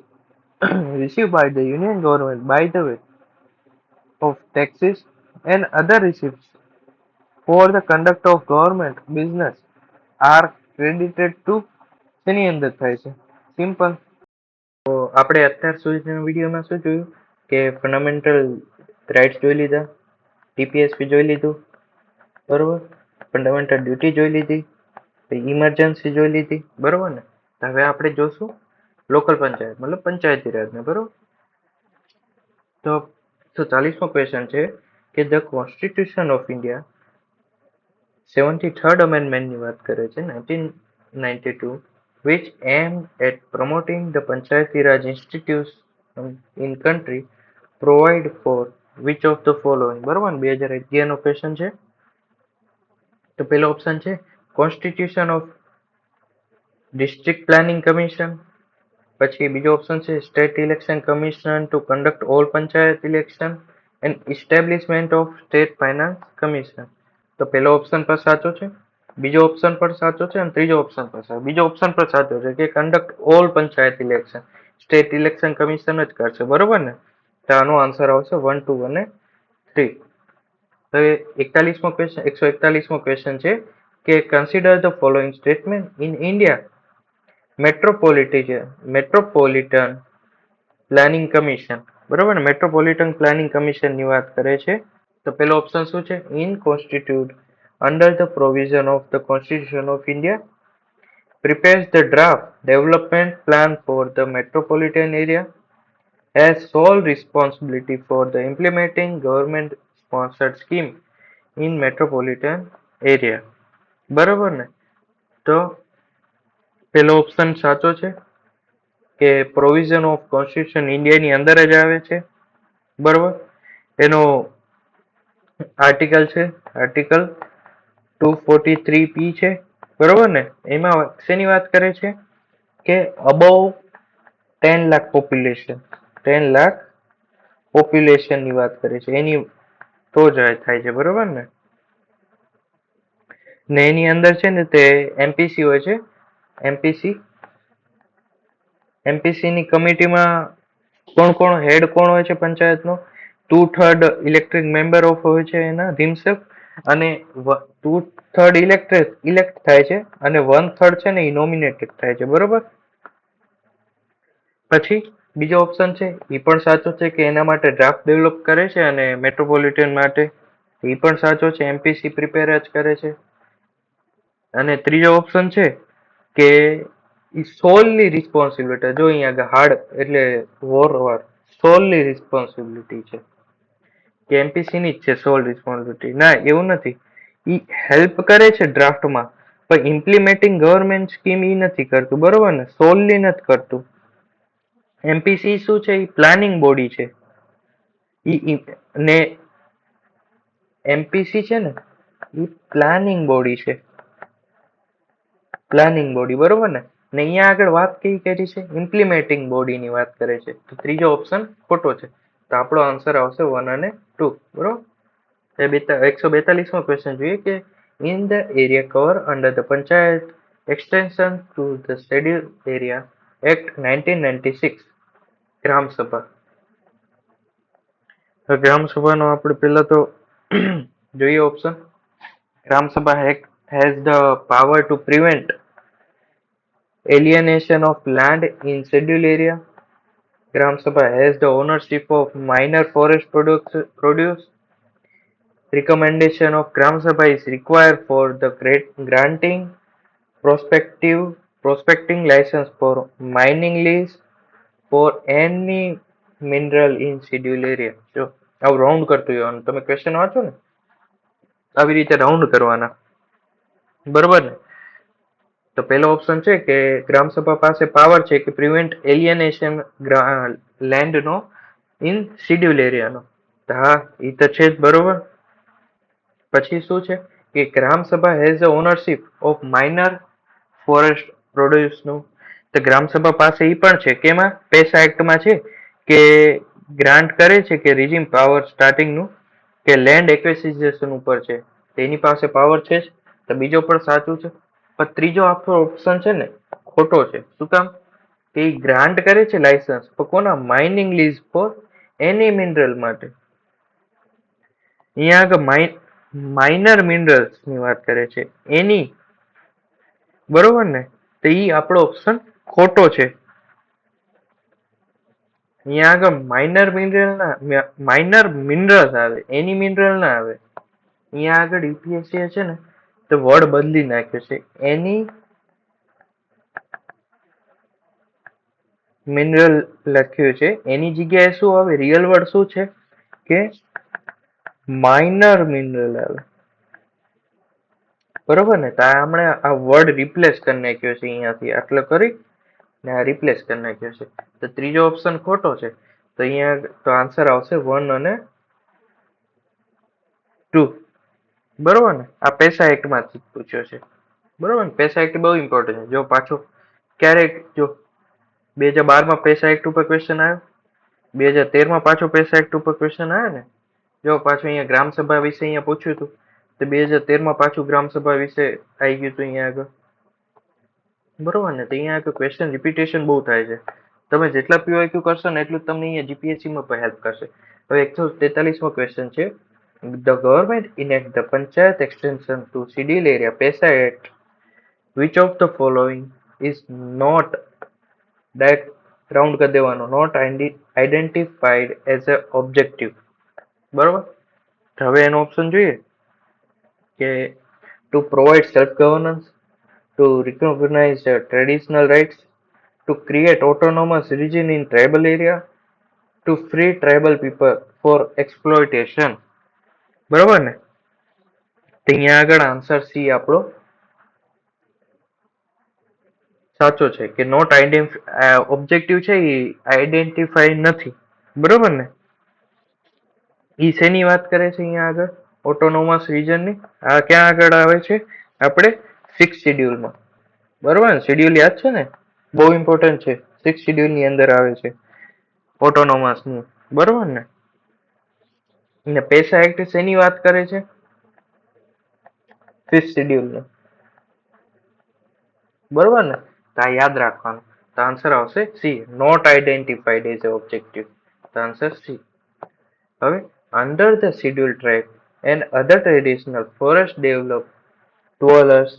received by the union government by the way of taxes and other receipts for the conduct of government business are credited to શેની અંદર થાય છે? સિમ્પલ. તો આપણે અત્યાર સુધીના વિડીયોમાં શું જોયું કે ફંડામેન્ટલ રાઇટ્સ જોઈ લીધા, ટીપીએસપી જોઈ લીધું, બરોબર, ફંડામેન્ટલ ડ્યુટી જોઈ લીધી, ઇમરજન્સી જોઈ લીધી, બરોબર ને? હવે આપણે જોશું લોકલ પંચાયત મતલબ પંચાયતી રાજને, બરોબર. તો 40મો ક્વેશ્ચન છે કે the constitution of India 73rd amendmentની વાત કરે છે 1992 which aimed at promoting the panchayati raj institutions in country provide for which of the following, બરોબર ને? 2011 નો ક્વેશ્ચન છે. તો પેલો ઓપ્શન છે constitution of district planning commission, પછી બીજો ઓપ્શન છે state election commission to conduct all panchayat election and establishment of state finance commission. તો પેલો ઓપ્શન પર સાચો છે, બીજો ઓપ્શન પર સાચો છે અને ત્રીજો ઓપ્શન પર સાચો. બીજો ઓપ્શન પર સાચો છે કે conduct all panchayat election, state election commission જ કરશે, બરોબર ને? તો આનો આન્સર આવશે 1, 2 અને 3. હવે 41મો ક્વેશ્ચન 141મો ક્વેશ્ચન છે કે consider the following statement in India metropolitan planning commission, બરોબર ને? મેટ્રોપોલિટન પ્લાનિંગ કમિશન ની વાત કરે છે. તો પેલો ઓપ્શન શું છે? In constitute under the provision of the constitution of India prepares the draft development plan for the metropolitan area, has sole responsibility for the implementing government sponsored scheme in metropolitan area, બરોબર ને? તો પેલો ઓપ્શન સાચો છે કે પ્રોવિઝન ઓફ કોન્સ્ટિટ્યુશન ઇન્ડિયાની અંદર જ આવે છે, બરોબર. એનો આર્ટિકલ છે આર્ટિકલ 243P છે, બરોબર ને? એમાં શેની વાત કરે છે કે above 10 lakh population 10 lakh population ની વાત કરે છે, એની તો જ થાય છે, બરોબર ને? ને એની અંદર છે ને તે એમપીસી હોય છે. એમપીસી ની કમિટીમાં કોણ હેડ કોણ હોય છે પંચાયતનો? 2/3 ઇલેક્ટેડ મેમ્બર ઓફ હોય છે એના ધીમસેપ, અને 2/3 ઇલેક્ટ થાય છે અને 1/3 છે ને એ નોમિનેટેડ થાય છે, બરોબર. પછી બીજો ઓપ્શન છે એ પણ સાચો છે કે એના માટે ડ્રાફ્ટ ડેવલપ કરે છે અને મેટ્રોપોલિટન માટે એ પણ સાચો છે, એમપીસી પ્રિપેર જ કરે છે. અને ત્રીજો ઓપ્શન છે કે સોલની રિસ્પોન્સિબિલિટી, જો અહીંયા હાર્ડ એટલે વોર સોલની રિસ્પોન્સિબિલિટી છે કે એમપીસી ની જ છે સોલ રિસ્પોન્સિબિલિટી. ના, એવું નથી. ઈ હેલ્પ કરે છે ડ્રાફ્ટમાં, પણ ઇમ્પ્લિમેન્ટિંગ ગવર્મેન્ટ સ્કીમ ઈ નથી કરતું, બરોબર ને? સોલલી નથી કરતું. એમપીસી શું છે? એ પ્લાનિંગ બોડી છે. ને એમપીસી છે ને એ પ્લાનિંગ બોડી છે, પ્લાનિંગ બોડી, બરોબર ને? ને અહીંયા આગળ વાત કઈ કરી છે? ઇમ્પ્લિમેન્ટિંગ બોડી ની વાત કરે છે. તો ત્રીજો ઓપ્શન ખોટો છે. તો આપણો આન્સર આવશે 1 અને 2, બરોબર. 142મો ક્વેશ્ચન જોઈએ કે in the area cover under the panchayat extension to the schedule area act 1996 ગ્રામ સભા. ગ્રામ સભાનો આપણે પહેલા તો જોઈએ ઓપ્શન. ગ્રામ સભા act has the power to prevent alienation of land in scheduled area. Gram Sabha has the ownership of minor forest produce. Recommendation of Gram Sabha is required for the granting prospecting license for mining lease for any mineral in scheduled area. જો આવું રાઉન્ડ કરતું જવાનું, તમે ક્વેશ્ચન વાંચો ને આવી રીતે રાઉન્ડ કરવાના, બરોબર ને? તો પહેલો ઓપ્શન છે કે ગ્રામસભા પાસે પાવર છે કે પ્રિવેન્ટ એલિયનેશન લેન્ડ નો ઇન શેડ્યુલ એરિયાનો. હા, એ તો છે જ, બરોબર. પછી શું છે કે ગ્રામ સભા has a ownership of minor forest produce નું. તો ગ્રામ સભા પાસે એ પણ છે કેમાં પેસા એક્ટમાં છે કે ગ્રાન્ટ કરે છે કે રિઝિમ પાવર સ્ટાર્ટિંગ નું કે લેન્ડ એક્વિઝિશન ઉપર છે. તેની પાસે પાવર છે જ. તો બીજો પણ સાચું છે. પણ ત્રીજો આખો ઓપ્શન છે ને ખોટો છે. શું કામ? કે ગ્રાન્ટ કરે છે લાયસન્સ તો કોના માઇનિંગ લીઝ ફોર એની મિનરલ માટે. અહીંયા આગળ માઇનર મિનરલ્સ ની વાત કરે છે એની, બરોબર ને? તો ઈ આપણો ઓપ્શન ખોટો છે. અહીંયા આગળ માઇનર મિનરલ્સ આવે, એની મિનરલ ના આવે. અહીંયા આગળ યુપીએસસી છે ને તો વર્ડ બદલી નાખ્યો છે. એની મિનરલ લખ્યું છે. એની જગ્યાએ શું આવે? રિયલ વર્ડ શું છે કે માઇનર મિનરલ આવે. બરોબર ને? તો હમણાં આ વર્ડ રિપ્લેસ કરી નાખ્યો છે અહીંયાથી આટલો કરી ને આ રિપ્લેસ કરી નાખ્યો છે. તો ત્રીજો ઓપ્શન ખોટો છે. તો અહીંયા તો આન્સર આવશે 1 અને 2. બરોબર ને? આ પેસા એક્ટ માંથી પૂછ્યો છે. બરોબર ને? પેસા એક્ટ બહુ ઇમ્પોર્ટન્ટ છે. જો પાછો ક્યારેક જો 2012 માં પેસા એક્ટ ઉપર ક્વેશ્ચન આવ્યો, 2013 માં પાછો પેસા એક્ટ ઉપર ક્વેશ્ચન આવ્યો ને. જો પાછું અહીંયા ગ્રામ સભા વિશે અહીંયા પૂછ્યું હતું તો 2013 માં પાછું ગ્રામ સભા વિશે આવી ગયું હતું અહીંયા આગળ. બરોબર ને? તો અહીંયા આગળ ક્વેશ્ચન રિપીટેશન બહુ થાય છે. તમે જેટલા પીવાયક્યુ કરશો ને એટલું તમને અહીંયા જીપીએસસી માં પણ હેલ્પ કરશે. હવે 143 મો ક્વેશ્ચન છે. The government enact the Panchayat extension to schedule area PESA Act. Which of the following is not round કરી દેવાનો not identified as a objective. બરોબર? હવે એનો ઓપ્શન જોઈએ કે to provide self governance, to recognise traditional rights, to create autonomous region in tribal area, to free tribal people for exploitation. બરોબર ને? તો અહીંયા આગળ આન્સર સી આપણો સાચો છે કે નોટ ઓબ્જેક્ટિવ છે એ આઈડેન્ટિફાઈ નથી. બરોબર ને? ઈ શેની વાત કરે છે અહીંયા આગળ? ઓટોનોમસ રિજનની. આ ક્યાં આગળ આવે છે? આપણે 6th શેડ્યુલમાં. બરોબર ને? શેડ્યુલ યાદ છે ને? બહુ ઇમ્પોર્ટન્ટ છે. 6th શેડ્યુલ ની અંદર આવે છે ઓટોનોમસ નું. બરોબર ને? અને પેસા એક્ટ શેની વાત કરે છે? 5th શેડ્યુલ નું. બરોબર ને? તો આ યાદ રાખવાનું. તો આન્સર આવશે C, not identified as objective. તો આન્સર સી. હવે under the scheduled tribe and other traditional forest developed dwellers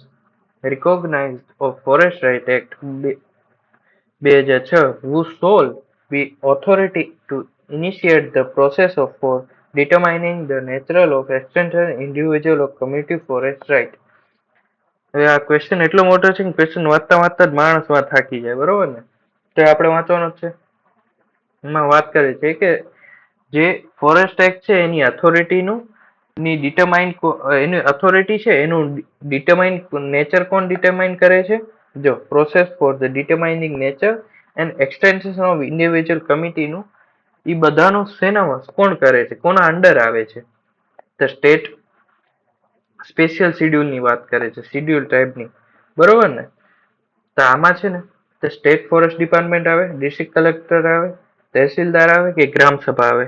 recognized of Forest Right Act 2006 who shall be authority to initiate the process of for determining the natural of extension individual or community forest right. હવે આ ક્વેશ્ચન એટલો મોટો છે કે ક્વેશ્ચન વાંચતા વાંચતા જ માણસ થાકી જાય. બરોબર ને? તો આપણે વાંચવાનો જ છે. એમાં વાત કરે છે કે જે ફોરેસ્ટ એક્ટ છે એની ઓથોરિટીનું એની ઓથોરિટી છે એનું ડિટરમાઇન નેચર કોણ ડિટરમાઇન કરે છે? જો process for the determining nature and extension of individual કમિટીનું એ બધાનું શેનામાં કોણ કરે છે? કોના અંડર આવે છે? ધ સ્ટેટ સ્પેશિયલ શેડ્યુલ ની વાત કરે છે, શેડ્યુલ ટ્રાઇબની. બરોબર ને? તો આમાં છે ને તો સ્ટેટ ફોરેસ્ટ ડિપાર્ટમેન્ટ આવે, ડિસ્ટ્રિક્ટ કલેક્ટર આવે, તહેસીલદાર આવે કે ગ્રામ સભા આવે?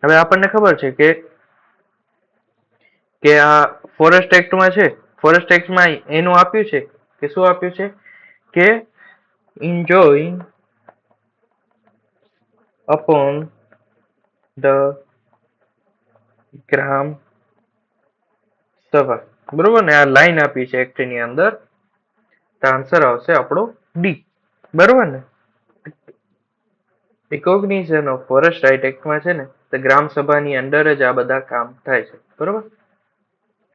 હવે આપણને ખબર છે કે આ ફોરેસ્ટ એક્ટમાં છે. ફોરેસ્ટ એક્ટમાં એનું આપ્યું છે કે શું આપ્યું છે કે enjoin upon the ગ્રામ સભા. બરોબર ને? આ લાઈન આપી છે એક્ટ ની અંદર. તો આન્સર આવશે આપણો ડી. બરોબર ને? રિકોગ્નિશન ઓફ ફોરેસ્ટ રાઇટ એક્ટમાં છે ને તો ગ્રામ સભાની અંડર જ આ બધા કામ થાય છે. બરોબર?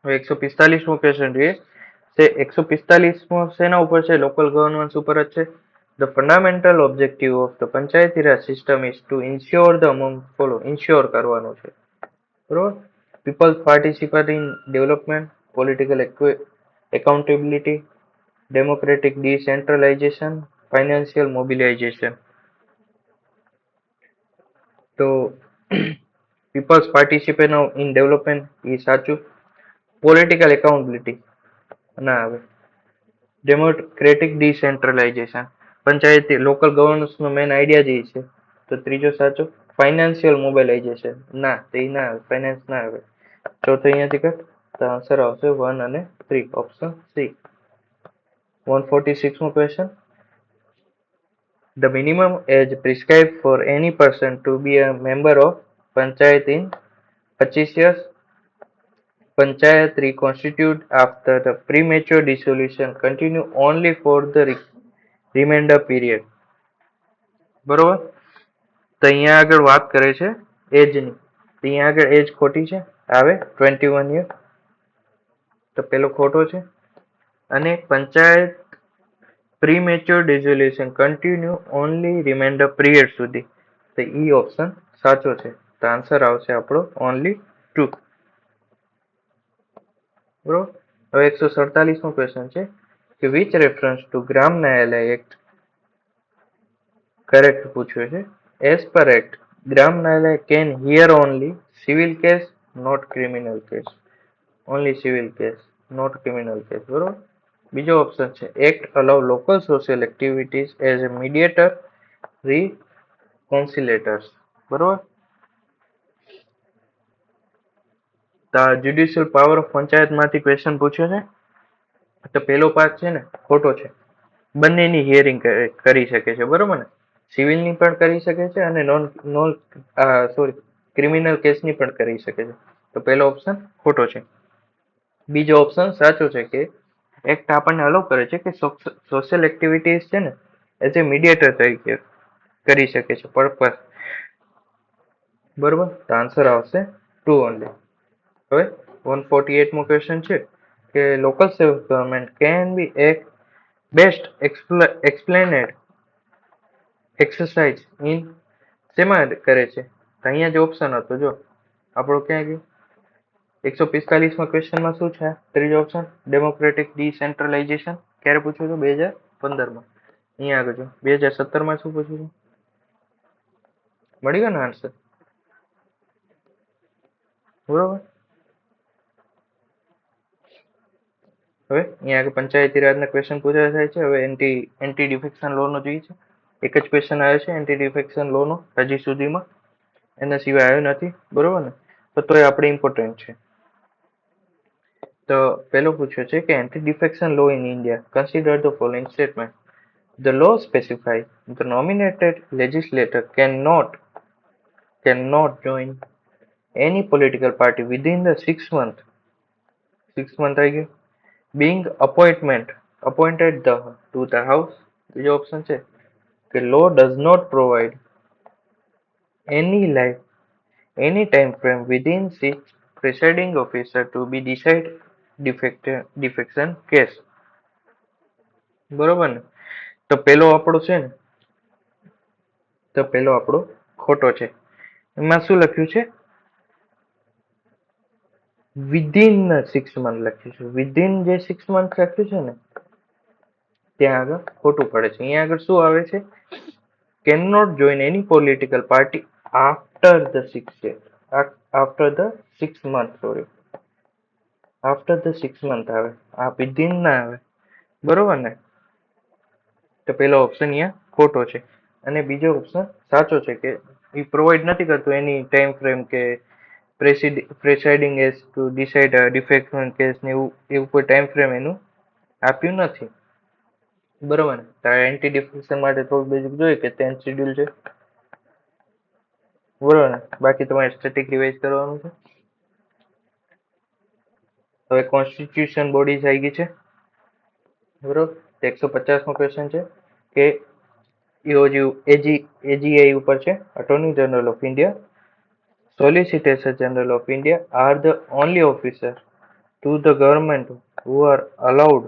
હવે 145મો ક્વેશ્ચન જોઈએ. તે 145મો શેના ઉપર છે? લોકલ ગવર્નન્સ ઉપર જ છે. The fundamental objective of the panchayati raj system is to ensure the among follow ensure કરવાનું છે. બરોબર? People participate in development, political accountability, democratic decentralization, financial mobilization. તો પીપલ્સ પાર્ટિસિપેટ ઇન ડેવલપમેન્ટ એ સાચું. પોલિટિકલ એકાઉન્ટેબિલિટી ના આવે. ડેમોક્રેટિક ડિસેન્ટ્રલાઇઝેશન, પંચાયતી લોકલ ગવર્નન્સ નો મેન આઈડિયા જ એ છે. તો ત્રીજો સાચો. ફાઇનાન્શિયલ મોબિલાઇઝેશન, ના તે ના આવે, ફાઇનાન્સ ના આવે. ચોથો અહીંયાથી કટ. તો આન્સર આવશે 1 અને 3, ઓપ્શન સી. 146 મો question. The minimum age prescribed for any person to be a member of panchayat in 25 years. Panchayat reconstituted after the premature dissolution continue only for the remainder period. બરોબર. તો અહીંયા આગળ વાત કરે છે એજની. અહીંયા આગળ એજ ખોટી છે, આવે 21 યર. તો પેલો ખોટો છે. અને panchayat premature dissolution continue only reminder period સુધી. તો ઈ ઓપ્શન સાચો છે. તો આન્સર આવશે આપણો ઓનલી 2. બરોબર. હવે 147મો ક્વેશ્ચન છે કે which reference to Gram Nyayalaya act correct પૂછ્યો છે. As per act Gram Nyayalaya can hear only civil case, not criminal case. Only civil case, not criminal case. બરોબર. બીજો ઓપ્શન છે act allow local social activities as a mediator, reconciliators. બરોબર. તો જ્યુડિશિયલ પાવર ઓફ પંચાયત માંથી ક્વેશ્ચન પૂછ્યો છે. તો પેલો પાર્ટ છે ને ખોટો છે. બંનેની હિયરિંગ કરી શકે છે. બરોબર ને. સિવિલની પણ કરી શકે છે અને નોન સોરી ક્રિમિનલ કેસની પણ કરી શકે છે. તો પહેલો ઓપ્શન ખોટો છે. બીજો ઓપ્શન સાચો છે કે એક્ટ આપણને અલાઉ કરે છે કે સોશિયલ એક્ટિવિટીઝ છે ને એઝ એ મીડિયેટર તરીકે કરી શકે છે પર્પઝ. બરોબર. તો આન્સર આવશે 2 ઓનલી. હવે 148મો ક્વેશ્ચન છે કે local self government can be એક બેસ્ટ એક્સપ્લેનેડ એક્સરસાઇઝ ઇન શેમાં કરે છે. અહીંયા જે ઓપ્શન હતો જો આપણો ક્યાં ગયો. 145મા ક્વેશ્ચનમાં શું છે? ત્રીજો ઓપ્શન ડેમોક્રેટિક ડિસેન્ટ્રલાઇઝેશન ક્યારે પૂછ્યું હતું? 2015માં. અહીંયા આગળ જો 2017માં શું પૂછ્યું હતું? મળી ગયો ને આન્સર. બરોબર. હવે અહીંયા આગળ પંચાયતી રાજના ક્વેશ્ચન પૂછા થાય છે. હવે એન્ટી ડિફેક્શન લો નો જોઈએ છે. એક જ ક્વેશ્ચન આવ્યો છે એન્ટી ડિફેક્શન લો નો હજી સુધીમાં, એના સિવાય આવ્યો નથી. બરોબર ને. તો એ આપણે ઇમ્પોર્ટન્ટ છે. તો પેલો પૂછ્યો છે કે anti defection law in India consider the following statement. The law specifies the nominated legislator cannot join any political party within the 6 months. 6 month આવી ગયું. Being appointed to the house. બીજો ઓપ્શન છે કે law does not provide any time frame within which presiding officer to be decide defection case. બરોબર ને. તો પેલો આપણો છે ને, તો પેલો આપણો ખોટો છે. એમાં શું લખ્યું છે? વિધિન 6 મંથ લખ્યું છે. વિધિન જે 6 મંથ લખ્યું છે ને ત્યાં આગળ ખોટું પડે છે. અહીંયા આગળ શું આવે છે? Can not join any political party after the 6 month. Sorry, after the 6 month આવે. આ વિધિન ના આવે. બરોબર ને. તો પેલો ઓપ્શન અહીંયા ખોટો છે. અને બીજો ઓપ્શન સાચો છે કે એ પ્રોવાઈડ નથી કરતું એની ટાઈમ ફ્રેમ કે presiding as to decide defection case ને એવું કોઈ ટાઈમ ફ્રેમ એનું આપ્યું નથી. બરોબર ને. તો એન્ટી ડિફેક્શન માટે થોડું બેઝિક જોઈએ કે 10th શેડ્યુલ છે. બરોબર ને. બાકી તમારે સ્ટેટિક રિવાઇઝ કરવાનું છે. હવે કોન્સ્ટિટ્યુશન બોડીઝ આવી ગઈ છે. બરોબર. 150મો ક્વેશ્ચન છે કે AGI ઉપર છે. Attorney general of India, Solicitor General of India are the only officers to the government who are allowed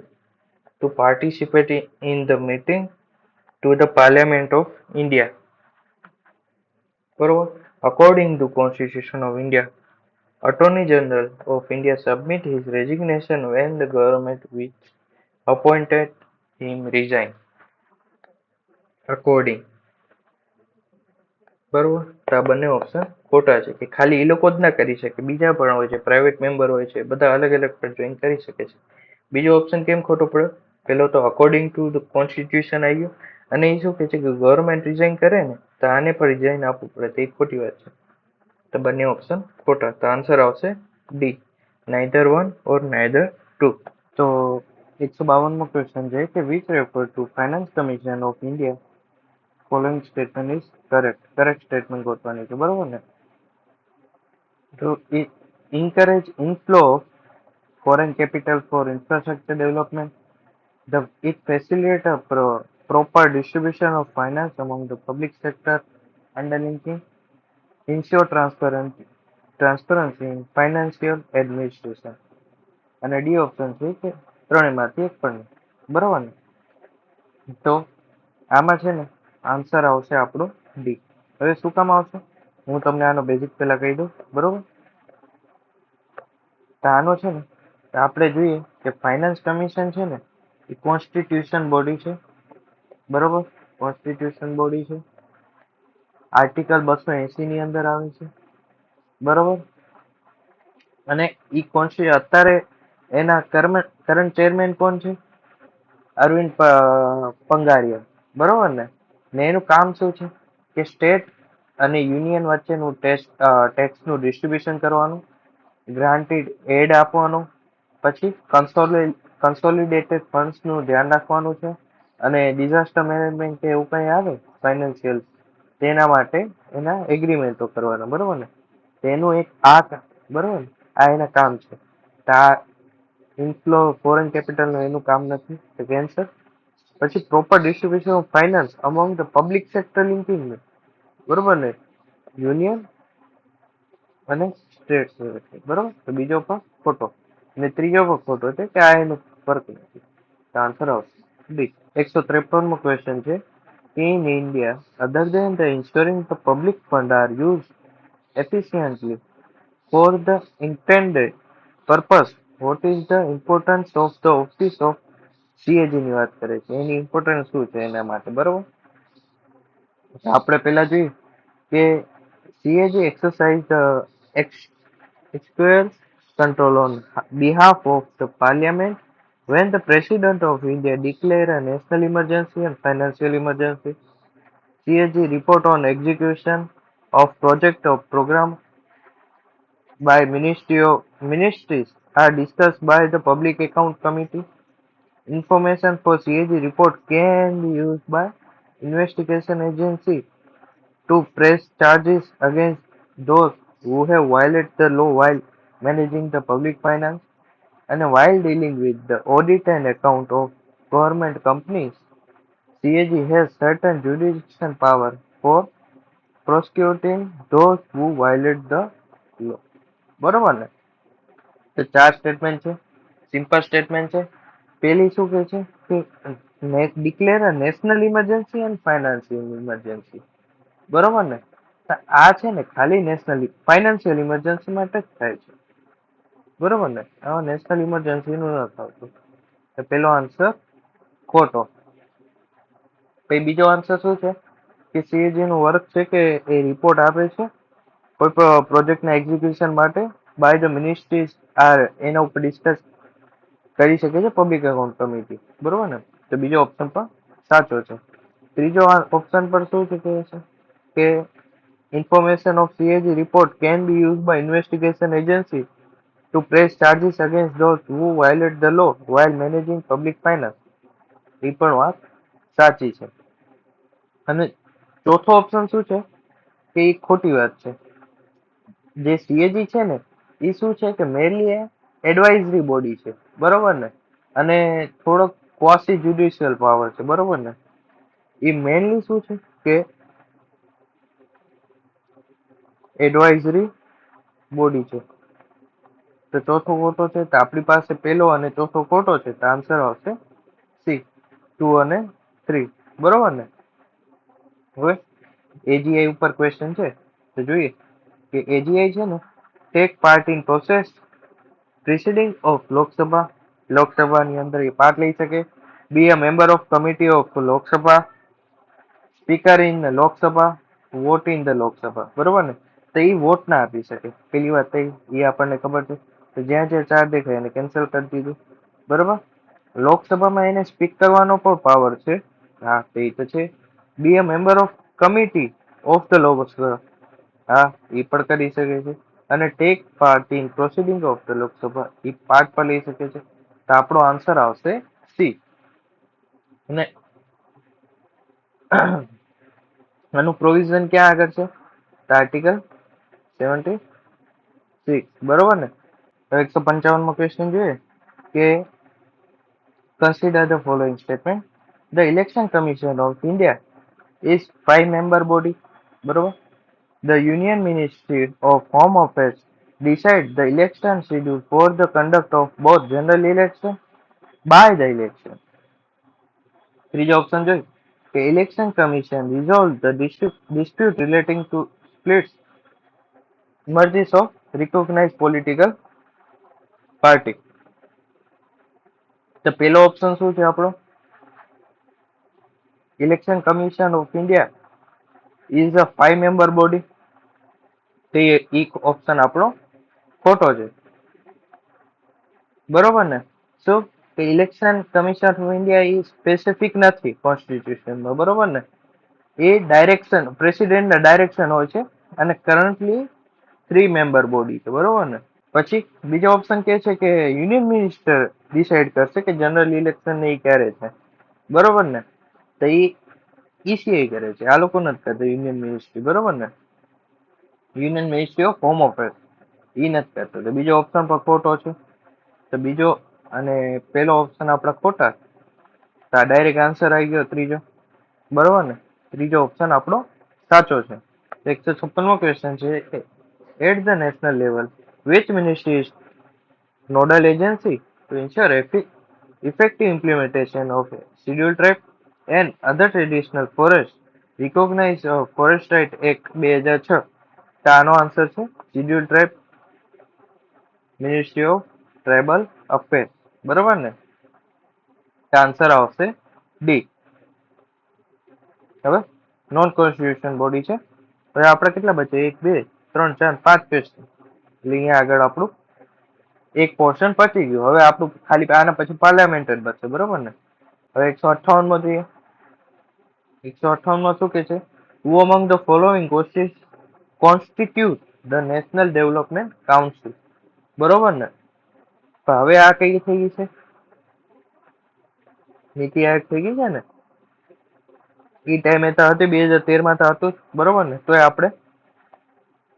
to participate in the meeting to the Parliament of India. બરોબર. According to Constitution of India, Attorney General of India submit his resignation when the government which appointed him resign. According. બરોબર. તો આ બંને ઓપ્શન ખોટા છે કે ખાલી એ લોકો જ ના કરી શકે, બીજા પણ હોય છે, પ્રાઇવેટ મેમ્બર હોય છે, બધા અલગ અલગ પણ જોઈન કરી શકે છે. બીજો ઓપ્શન કેમ ખોટો પડ્યો? પેલો તો અકોર્ડિંગ ટુ ધ કોન્સ્ટિટ્યુશન આવી ગયો, અને એ શું કે છે કે ગવર્મેન્ટ રિઝાઇન કરે ને તો આને પણ રિઝાઇન આપવું પડે, તો એ ખોટી વાત છે. તો બંને ઓપ્શન ખોટા. તો આન્સર આવશે D, neither one or neither two. તો 152મો ક્વેશ્ચન છે કે which refer to finance commission of India following statement is correct. Correct statement ગોતવાની છે, બરોબર ને? તો encourage inflow of foreign capital for infrastructure development. It facilitates a proper distribution of finance among the public sector underlinking. Ensure transparency in financial administration. અને ડી ઓપ્શન છે કે ત્રણેયમાંથી એક પણ નહીં, બરોબર ને? તો આમાં છે ને આન્સર આવશે આપણો ડી. હવે શું કામ આવશે હું તમને આનો બેઝિક પહેલા કહી દઉં, બરોબર? તો આનો છે ને આપણે જોઈએ કે ફાઇનાન્સ કમિશન છે ને એ કોન્સ્ટિટ્યુશન બોડી છે, બરોબર? કોન્સ્ટિટ્યુશન બોડી છે, આર્ટિકલ 280 ની અંદર આવે છે, બરોબર? અને ઈ અત્યારે એના કરંટ ચેરમેન કોણ છે? અરવિંદ પંગારિયા, બરોબર ને? ને એનું કામ શું છે કે સ્ટેટ અને યુનિયન વચ્ચેનું ટેક્સનું ડિસ્ટ્રીબ્યુશન કરવાનું, ગ્રાન્ટેડ એડ આપવાનું, પછી કન્સોલિડેટેડ ફંડ્સનું ધ્યાન રાખવાનું છે, અને ડિઝાસ્ટર મેનેજમેન્ટ કે એવું કંઈ આવે ફાઇનાન્શિયલ, તેના માટે એના એગ્રીમેન્ટો કરવાના, બરોબર ને? તેનું એક બરોબર, આ એના કામ છે. આ ઇન્ફ્લો ફોરેન કેપિટલ એનું કામ નથી, તો કેન્સર. પછી proper distribution of finance among the public sector linking, બરોબર ને? યુનિયન અને સ્ટેટ, બરોબર? તો બીજો પણ ખોટો, અને ત્રીજો પણ ખોટો છે કે આ એનો ફરક નથી. તો આન્સર આવશે ડી. 153મો ક્વેશ્ચન છે in India, other than the ensuring the public fund are used efficiently for the intended purpose, what is the importance of the office of CAG ની વાત કરે છે, એની ઇમ્પોર્ટન્સ શું છે એના માટે, બરોબર? આપણે પહેલા જોઈએ કે CAG exercise the exercise control on behalf of the parliament when the president of India declare a national emergency and financial emergency. CAG report on execution of project or program by ministries are discussed by the public account committee. Information for CAG report can be used by investigation agency to press charges against those who have violated the law while managing the public finance. And while dealing with the audit and account of government companies, CAG has certain jurisdiction power for prosecuting those who violate the law. બરોબર ને? તો 4 સ્ટેટમેન્ટ છે, સિમ્પલ સ્ટેટમેન્ટ છે. પેલી શું કહે છે કે declare a national emergency and financial emergency, બરોબર ને? આ છે ને ખાલી નેશનલ ફાઇનાન્શિયલ ઇમરજન્સી માટે જ થાય છે, બરોબર ને? આમાં નેશનલ ઇમરજન્સી નું નથી આવતું. તો પેલો આન્સર ખોટો. પછી બીજો આન્સર શું છે કે સીએજી નું વર્ક છે કે એ રિપોર્ટ આપે છે કોઈ પ્રોજેક્ટના એક્ઝિક્યુશન માટે બાય ધ મિનિસ્ટ્રીઝ આર એના ઉપર ડિસ્કસ કરી શકે છે પબ્લિક એકાઉન્ટ કમિટી, બરોબર ને? તો બીજો ઓપ્શન પણ સાચો છે. ત્રીજો ઓપ્શન પર શું છે કે information of CAG report can be used by investigation agency to press charges against those who violate the law while managing public finance. એ પણ વાત સાચી છે. અને ચોથો ઓપ્શન શું છે કે એ ખોટી વાત છે. જે સીએજી છે ને એ શું છે કે મેનલી એડવાઇઝરી બોડી છે, બરોબર ને? અને થોડોક ક્વાસી જ્યુડિશિયલ પાવર છે, બરોબર ને? એ મેનલી શું છે કે એડવાઇઝરી બોડી છે. તો ચોથો ખોટો છે, તો આપણી પાસે પેલો અને ચોથો ખોટો છે, તો આન્સર આવશે સી, 2 અને 3, બરોબર ને? હવે એજીઆઈ ઉપર ક્વેશ્ચન છે તો જોઈએ કે એજીઆઈ છે ને take part in process proceeding of Lok Sabha, લોકસભાની અંદર એ પાર્ટ લઈ શકે, be a member of committee of Lok Sabha, speaker in Lok Sabha, vote in the Lok Sabha, બરોબર ને? તો એ વોટ ના આપી શકે. પેલી વાત થઈ, એ આપણને ખબર છે. તો જ્યાં જ્યાં ચાર દેખાય એને કેન્સલ કરી દીધું, બરોબર. લોકસભામાં એને સ્પીક કરવાનો પણ પાવર છે. હા, તો એ તો છે. Be a member of committee of the Lok Sabha, હા, એ પણ કરી શકે છે. અને take part in proceeding of the Lok Sabha, એ પાર્ટ પર લઈ શકે છે. તો આપણો આન્સર આવશે સી. અને આનું પ્રોવિઝન ક્યાં આગળ છે? આર્ટિકલ 76, બરોબર ને? તો 155 ક્વેશ્ચન જોઈએ કે consider the following statement. The election commission of India is 5 member body, બરોબર. The Union Ministry of Home Affairs decide the election schedule for the conduct of both general election by the election. ત્રીજો ઓપ્શન જોઈ કે election commission resolve the dispute relating to splits merges of recognized political party. તો પેલો ઓપ્શન શું છે આપણો? Election commission of India is a 5 member body. તે એક ઓપ્શન આપણો ખોટો છે, બરોબર ને? શું કે election commission of India A specific નથી કોન્સ્ટિટ્યુશનમાં, બરોબર ને? એ ડાયરેક્શન, પ્રેસિડેન્ટના ડાયરેક્શન હોય છે. અને કરન્ટલી 3 member બોડી છે, બરોબર ને? પછી બીજો ઓપ્શન કે છે કે યુનિયન મિનિસ્ટર ડિસાઈડ કરશે કે જનરલ ઇલેક્શન એ ક્યારે છે, બરોબર ને? તો એ ઈસીઆઈ કરે છે, આ લોકો નથી કરતા. યુનિયન મિનિસ્ટ્રી, બરોબર ને? Union ministry of home affairs એ નથી કરતો. તો બીજો ઓપ્શન પણ ખોટો છે. તો બીજો અને પેલો ઓપ્શન આપણા ખોટા. તો આ ડાયરેક્ટ આન્સર આવી ગયો ત્રીજો, બરોબર ને? ત્રીજો ઓપ્શન આપણો સાચો છે. 156મો ક્વેશ્ચન છે કે at the national level which ministry is nodal agency to ensure effective implementation of scheduled tribe and other traditional forests recognized Forest Right Act 2006. તો આનો આન્સર છે scheduled tribe, ministry of tribal affair, બરોબર ને? આન્સર આવશે ડી. હવે નોન કોન્સ્ટિટ્યુશન બોડી છે. હવે આપણે કેટલા બચે? 1, 2, 3, 4, 5 ક્વેશ્ચન. એટલે અહીંયા આગળ આપણું એક પોર્શન પતી ગયું. હવે આપણું ખાલી આના પછી પાર્લામેન્ટ જ બચશે, બરોબર ને? હવે 158માં જોઈએ. 158માં શું કે છે? Who among the following constitute the National Development Council, બરોબર ને? તો હવે આ કઈ થઈ ગઈ છે? નીતિ આયોગ થઈ ગઈ છે ને? એ ટાઈમે તો હતી, 2013માં તો હતું, બરોબર ને? તો આપણે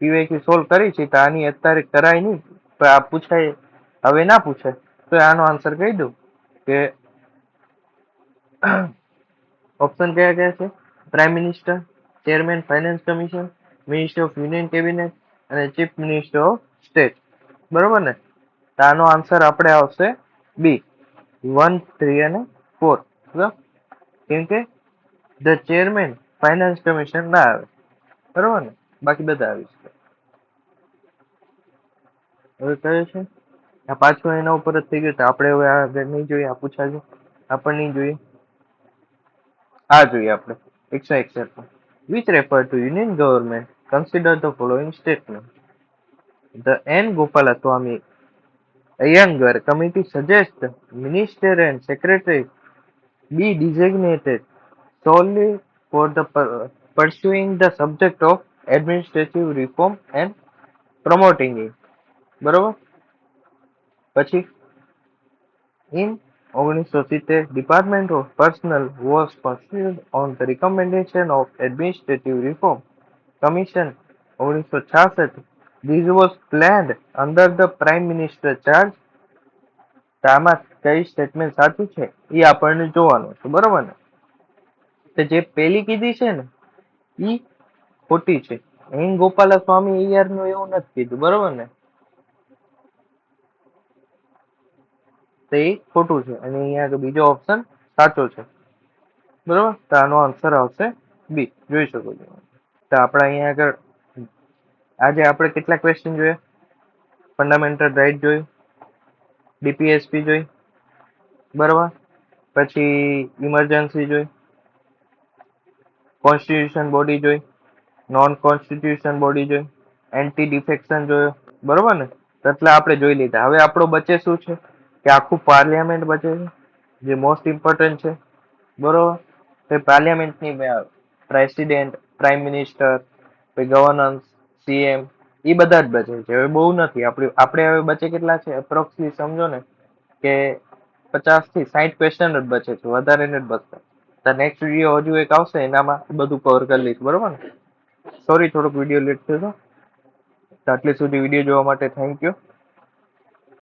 પીવાયક્યુ સોલ્વ કરી છે. તો આની અત્યારે કરાય નહીં, તો આ પૂછાય, હવે ના પૂછાય. તો આનો આન્સર કહી દઉં કે ઓપ્શન કયા કયા છે? Prime minister, chairman finance commission, minister of union cabinet અને ચીફ મિનિસ્ટર ઓફ સ્ટેટ, બરોબર ને? તો આનો આન્સર આપણે આવશે બી, 1, 3 અને 4. કેમ કે ધ ચેરમેન ફાઇનાન્સ કમિશન ના આવે, બરોબર ને? બાકી બધા આવી શકે. હવે કયો છે? આ પાછું એના ઉપર જ થઈ ગયું. તો આપણે હવે આગળ નહીં જોઈએ, આ પૂછાશે, આપણને નહીં જોઈએ. આ જોઈએ આપણે 161. Which refer to union government, consider the following statement. The N. Gopalaswamy Iyengar committee suggests the minister and secretary be designated solely for the pursuing the subject of administrative reform and promoting it, બરોબર. પછી in 1970, Department of Personnel was constituted on the recommendation of Administrative Reform Commission 1966. This was planned under the Prime Minister charge. તો આમાં કઈ સ્ટેટમેન્ટ સાચું છે એ આપણને જોવાનું છે, બરોબર ને? તો જે પેલી કીધી છે ને એ ખોટી છે. એન ગોપાલસ્વામી અય્યર નું એવું નથી કીધું, બરોબર ને? તો એ ખોટું છે. અને અહીંયા બીજો ઓપ્શન સાચો છે, બરોબર. તો આનો આન્સર આવશે બી, જોઈ શકો છો. તો આપણે અહીંયા આગળ આજે આપણે કેટલા ક્વેશ્ચન જોયા? ફંડામેન્ટલ રાઇટ જોયું, ડીપીએસપી જોઈ, બરોબર. પછી ઇમરજન્સી જોઈ, કોન્સ્ટિટ્યુશન બોડી જોઈ, નોન કોન્સ્ટિટ્યુશન બોડી જોઈ, એન્ટી ડિફેક્શન જોયો, બરોબર ને? તો એટલે આપણે જોઈ લીધા. હવે આપણો બચે શું છે કે આખું પાર્લિયામેન્ટ બચે છે, જે મોસ્ટ ઇમ્પોર્ટન્ટ છે, બરોબર? તો પાર્લિયામેન્ટની president, prime minister, governance, CM, એ બધા જ બચે છે. હવે બહુ નથી. આપણે હવે બચે કેટલા છે એપ્રોક્સલી સમજો ને કે 50 થી 60 ક્વેશ્ચન જ બચે છે, વધારે નથી બચતા. તો નેક્સ્ટ વિડીયો હજુ એક આવશે, એનામાં બધું કવર કરી લઈશ, બરોબર ને? સોરી, થોડોક વિડીયો લેટ થયો હતો. તો આટલી સુધી વિડીયો જોવા માટે થેન્ક યુ.